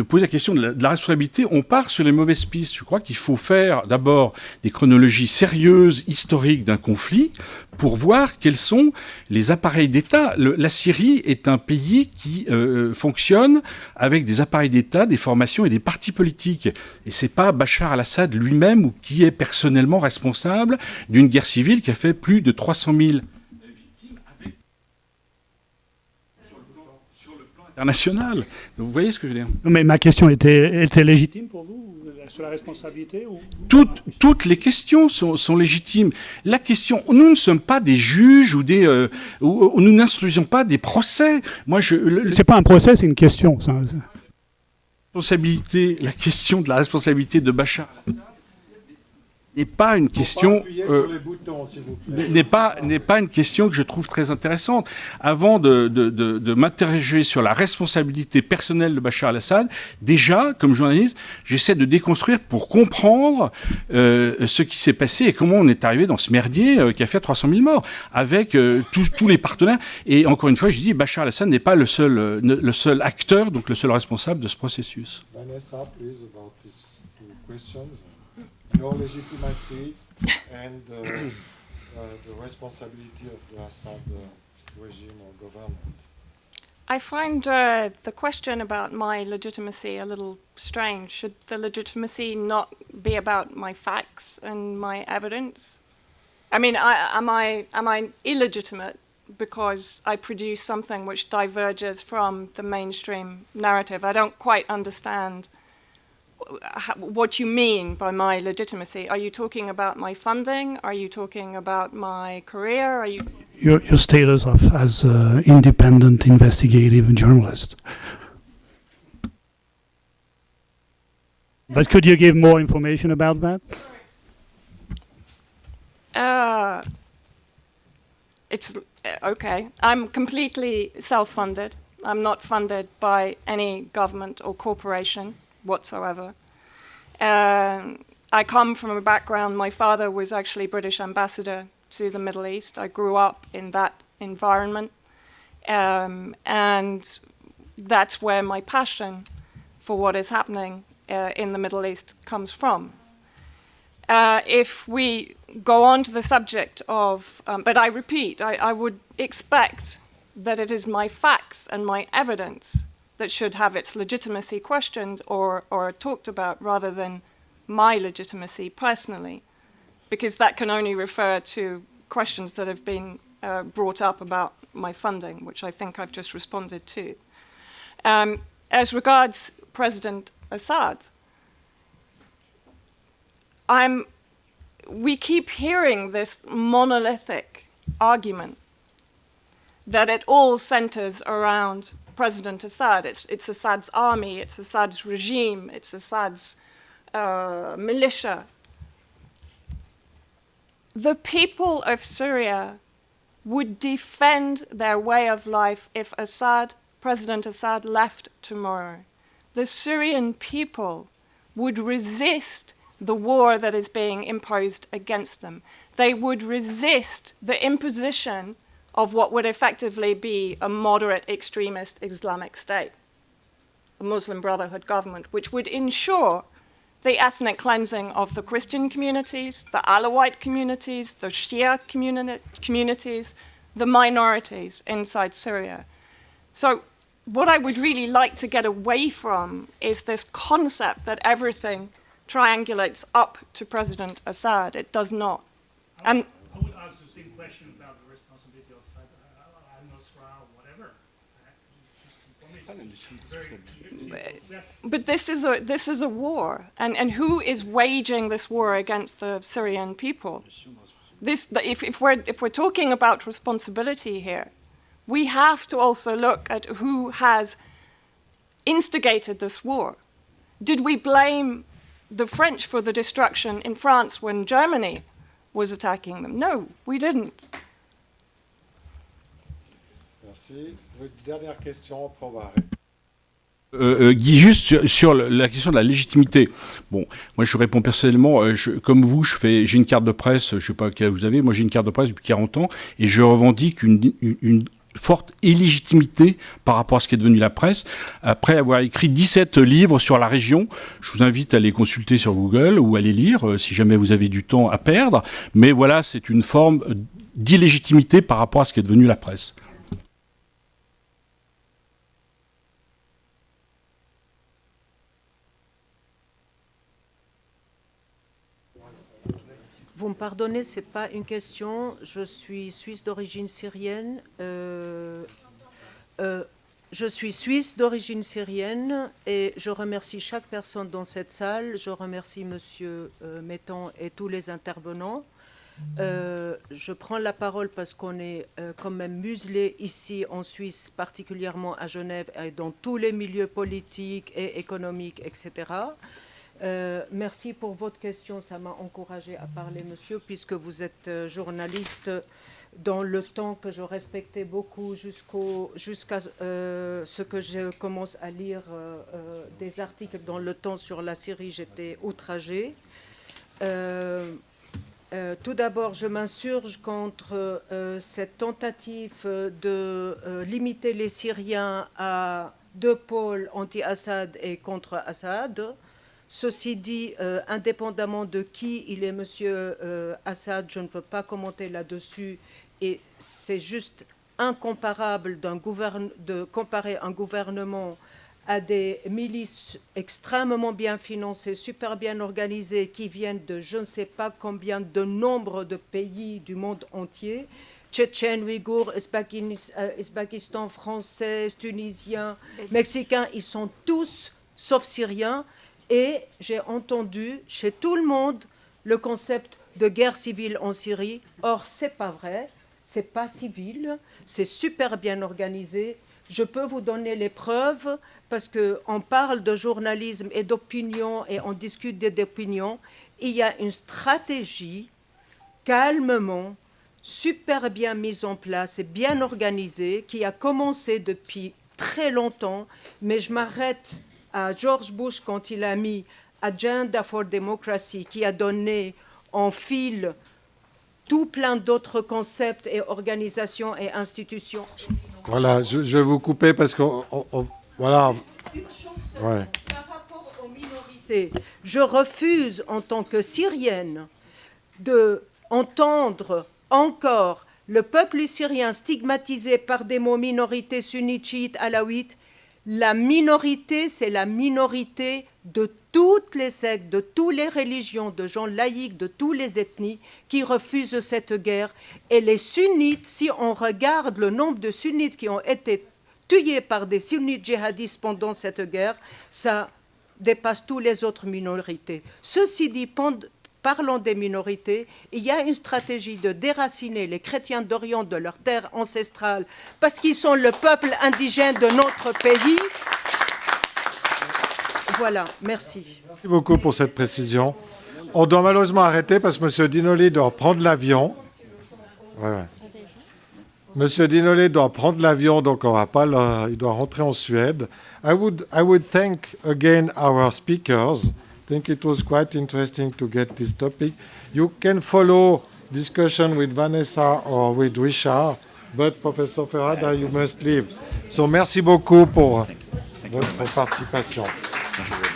Speaker 14: poser la question de la responsabilité, on part sur les mauvaises pistes. Je crois qu'il faut faire d'abord des chronologies sérieuses, historiques d'un conflit, pour voir quels sont les appareils d'État. La Syrie est un pays qui fonctionne avec des appareils d'État, des formations et des partis politiques. Et c'est pas Bachar al-Assad lui-même qui est personnellement responsable d'une guerre civile qui a fait plus de 300 000 victimes sur le plan international. Vous voyez ce que je veux dire ?
Speaker 20: Mais ma question était légitime pour vous, sur la responsabilité ou...
Speaker 14: Toutes les questions sont légitimes. La question, nous ne sommes pas des juges ou nous n'instruisons pas des procès.
Speaker 20: C'est pas un procès, c'est une question. Ça.
Speaker 14: La question de la responsabilité de Bachar al-Assad n'est pas une question n'est pas une question que je trouve très intéressante. Avant de m'interroger sur la responsabilité personnelle de Bachar al-Assad, déjà, comme journaliste, j'essaie de déconstruire pour comprendre ce qui s'est passé et comment on est arrivé dans ce merdier qui a fait 300 000 morts, avec tous les partenaires. Et encore une fois, je dis, Bachar al-Assad n'est pas le seul acteur, donc le seul responsable de ce processus.
Speaker 1: Vanessa, please, about these two questions. Your legitimacy and the responsibility of the Assad regime or government.
Speaker 15: I find the question about my legitimacy a little strange. Should the legitimacy not be about my facts and my evidence? I mean, am I illegitimate because I produce something which diverges from the mainstream narrative? I don't quite understand what you mean by my legitimacy. Are you talking about my funding? Are you talking about my career? Are you...
Speaker 20: Your status as an independent investigative journalist. But could you give more information about that?
Speaker 15: It's okay. I'm completely self-funded. I'm not funded by any government or corporation whatsoever. I come from a background, my father was actually British ambassador to the Middle East. I grew up in that environment, and that's where my passion for what is happening in the Middle East comes from. If we go on to the subject of, but I repeat, I would expect that it is my facts and my evidence that should have its legitimacy questioned or talked about rather than my legitimacy personally, because that can only refer to questions that have been brought up about my funding, which I think I've just responded to. As regards President Assad, we keep hearing this monolithic argument that it all centers around President Assad. It's Assad's army, it's Assad's regime, it's Assad's militia. The people of Syria would defend their way of life if President Assad left tomorrow. The Syrian people would resist the war that is being imposed against them. They would resist the imposition of what would effectively be a moderate extremist Islamic state, a Muslim Brotherhood government, which would ensure the ethnic cleansing of the Christian communities, the Alawite communities, the Shia communities, the minorities inside Syria. So what I would really like to get away from is this concept that everything triangulates up to President Assad. It does not. And
Speaker 20: I would ask the same question about the responsibility of an-Nusra or whatever.
Speaker 15: But this is a war, and who is waging this war against the Syrian people? If we're talking about responsibility here, we have to also look at who has instigated this war. Did we blame the French for the destruction in France when Germany was attacking them? No, we didn't.
Speaker 1: Merci. Une dernière question, après on va
Speaker 14: Guy, juste sur la question de la légitimité. Bon, moi je réponds personnellement, comme vous, j'ai une carte de presse, je ne sais pas quelle vous avez, moi j'ai une carte de presse depuis 40 ans, et je revendique une forte illégitimité par rapport à ce qui est devenu la presse. Après avoir écrit 17 livres sur la région, je vous invite à les consulter sur Google ou à les lire, si jamais vous avez du temps à perdre, mais voilà, c'est une forme d'illégitimité par rapport à ce qui est devenu la presse.
Speaker 21: Vous me pardonnez, ce n'est pas une question. Je suis suisse d'origine syrienne. Je suis suisse d'origine syrienne et je remercie chaque personne dans cette salle. Je remercie Monsieur Metton et tous les intervenants. Je prends la parole parce qu'on est quand même muselé ici en Suisse, particulièrement à Genève, et dans tous les milieux politiques et économiques, etc. Merci pour votre question, ça m'a encouragé à parler, monsieur, puisque vous êtes journaliste dans le temps que je respectais beaucoup jusqu'à ce que je commence à lire des articles dans le temps sur la Syrie, j'étais outragée. Tout d'abord, je m'insurge contre cette tentative de limiter les Syriens à deux pôles, anti-Assad et contre Assad. Ceci dit, indépendamment de qui il est, monsieur Assad, je ne veux pas commenter là-dessus. Et c'est juste incomparable de comparer un gouvernement à des milices extrêmement bien financées, super bien organisées, qui viennent de je ne sais pas combien de nombre de pays du monde entier. Tchétchènes, Ouïghours, Ouzbékistan, Français, Tunisiens, Mexicains, ils sont tous, sauf Syriens. Et j'ai entendu chez tout le monde le concept de guerre civile en Syrie. Or, c'est pas vrai, c'est pas civil, c'est super bien organisé. Je peux vous donner les preuves parce qu'on parle de journalisme et d'opinion et on discute d'opinion. Il y a une stratégie calmement, super bien mise en place et bien organisée qui a commencé depuis très longtemps, mais je m'arrête à George Bush quand il a mis Agenda for Democracy, qui a donné en fil tout plein d'autres concepts et organisations et institutions.
Speaker 1: Voilà, je vais vous couper parce que voilà.
Speaker 21: Une chose seule, par rapport aux minorités, je refuse en tant que Syrienne d'entendre encore le peuple syrien stigmatisé par des mots minorités sunnites, chiites, alaouites. La minorité, c'est la minorité de toutes les sectes, de toutes les religions, de gens laïcs, de toutes les ethnies qui refusent cette guerre. Et les sunnites, si on regarde le nombre de sunnites qui ont été tués par des sunnites djihadistes pendant cette guerre, ça dépasse toutes les autres minorités. Ceci dit, parlons des minorités, il y a une stratégie de déraciner les chrétiens d'Orient de leur terre ancestrale parce qu'ils sont le peuple indigène de notre pays. Voilà, merci.
Speaker 1: Merci beaucoup pour cette précision. On doit malheureusement arrêter parce que M. Dinolé doit prendre l'avion. Ouais. Monsieur Dinolé doit prendre l'avion, donc on va pas il doit rentrer en Suède. I would thank again our speakers. I think it was quite interesting to get this topic. You can follow discussion with Vanessa or with Richard, but Professor Ferrada, you must leave. So merci beaucoup pour votre participation.
Speaker 16: Thank you very much.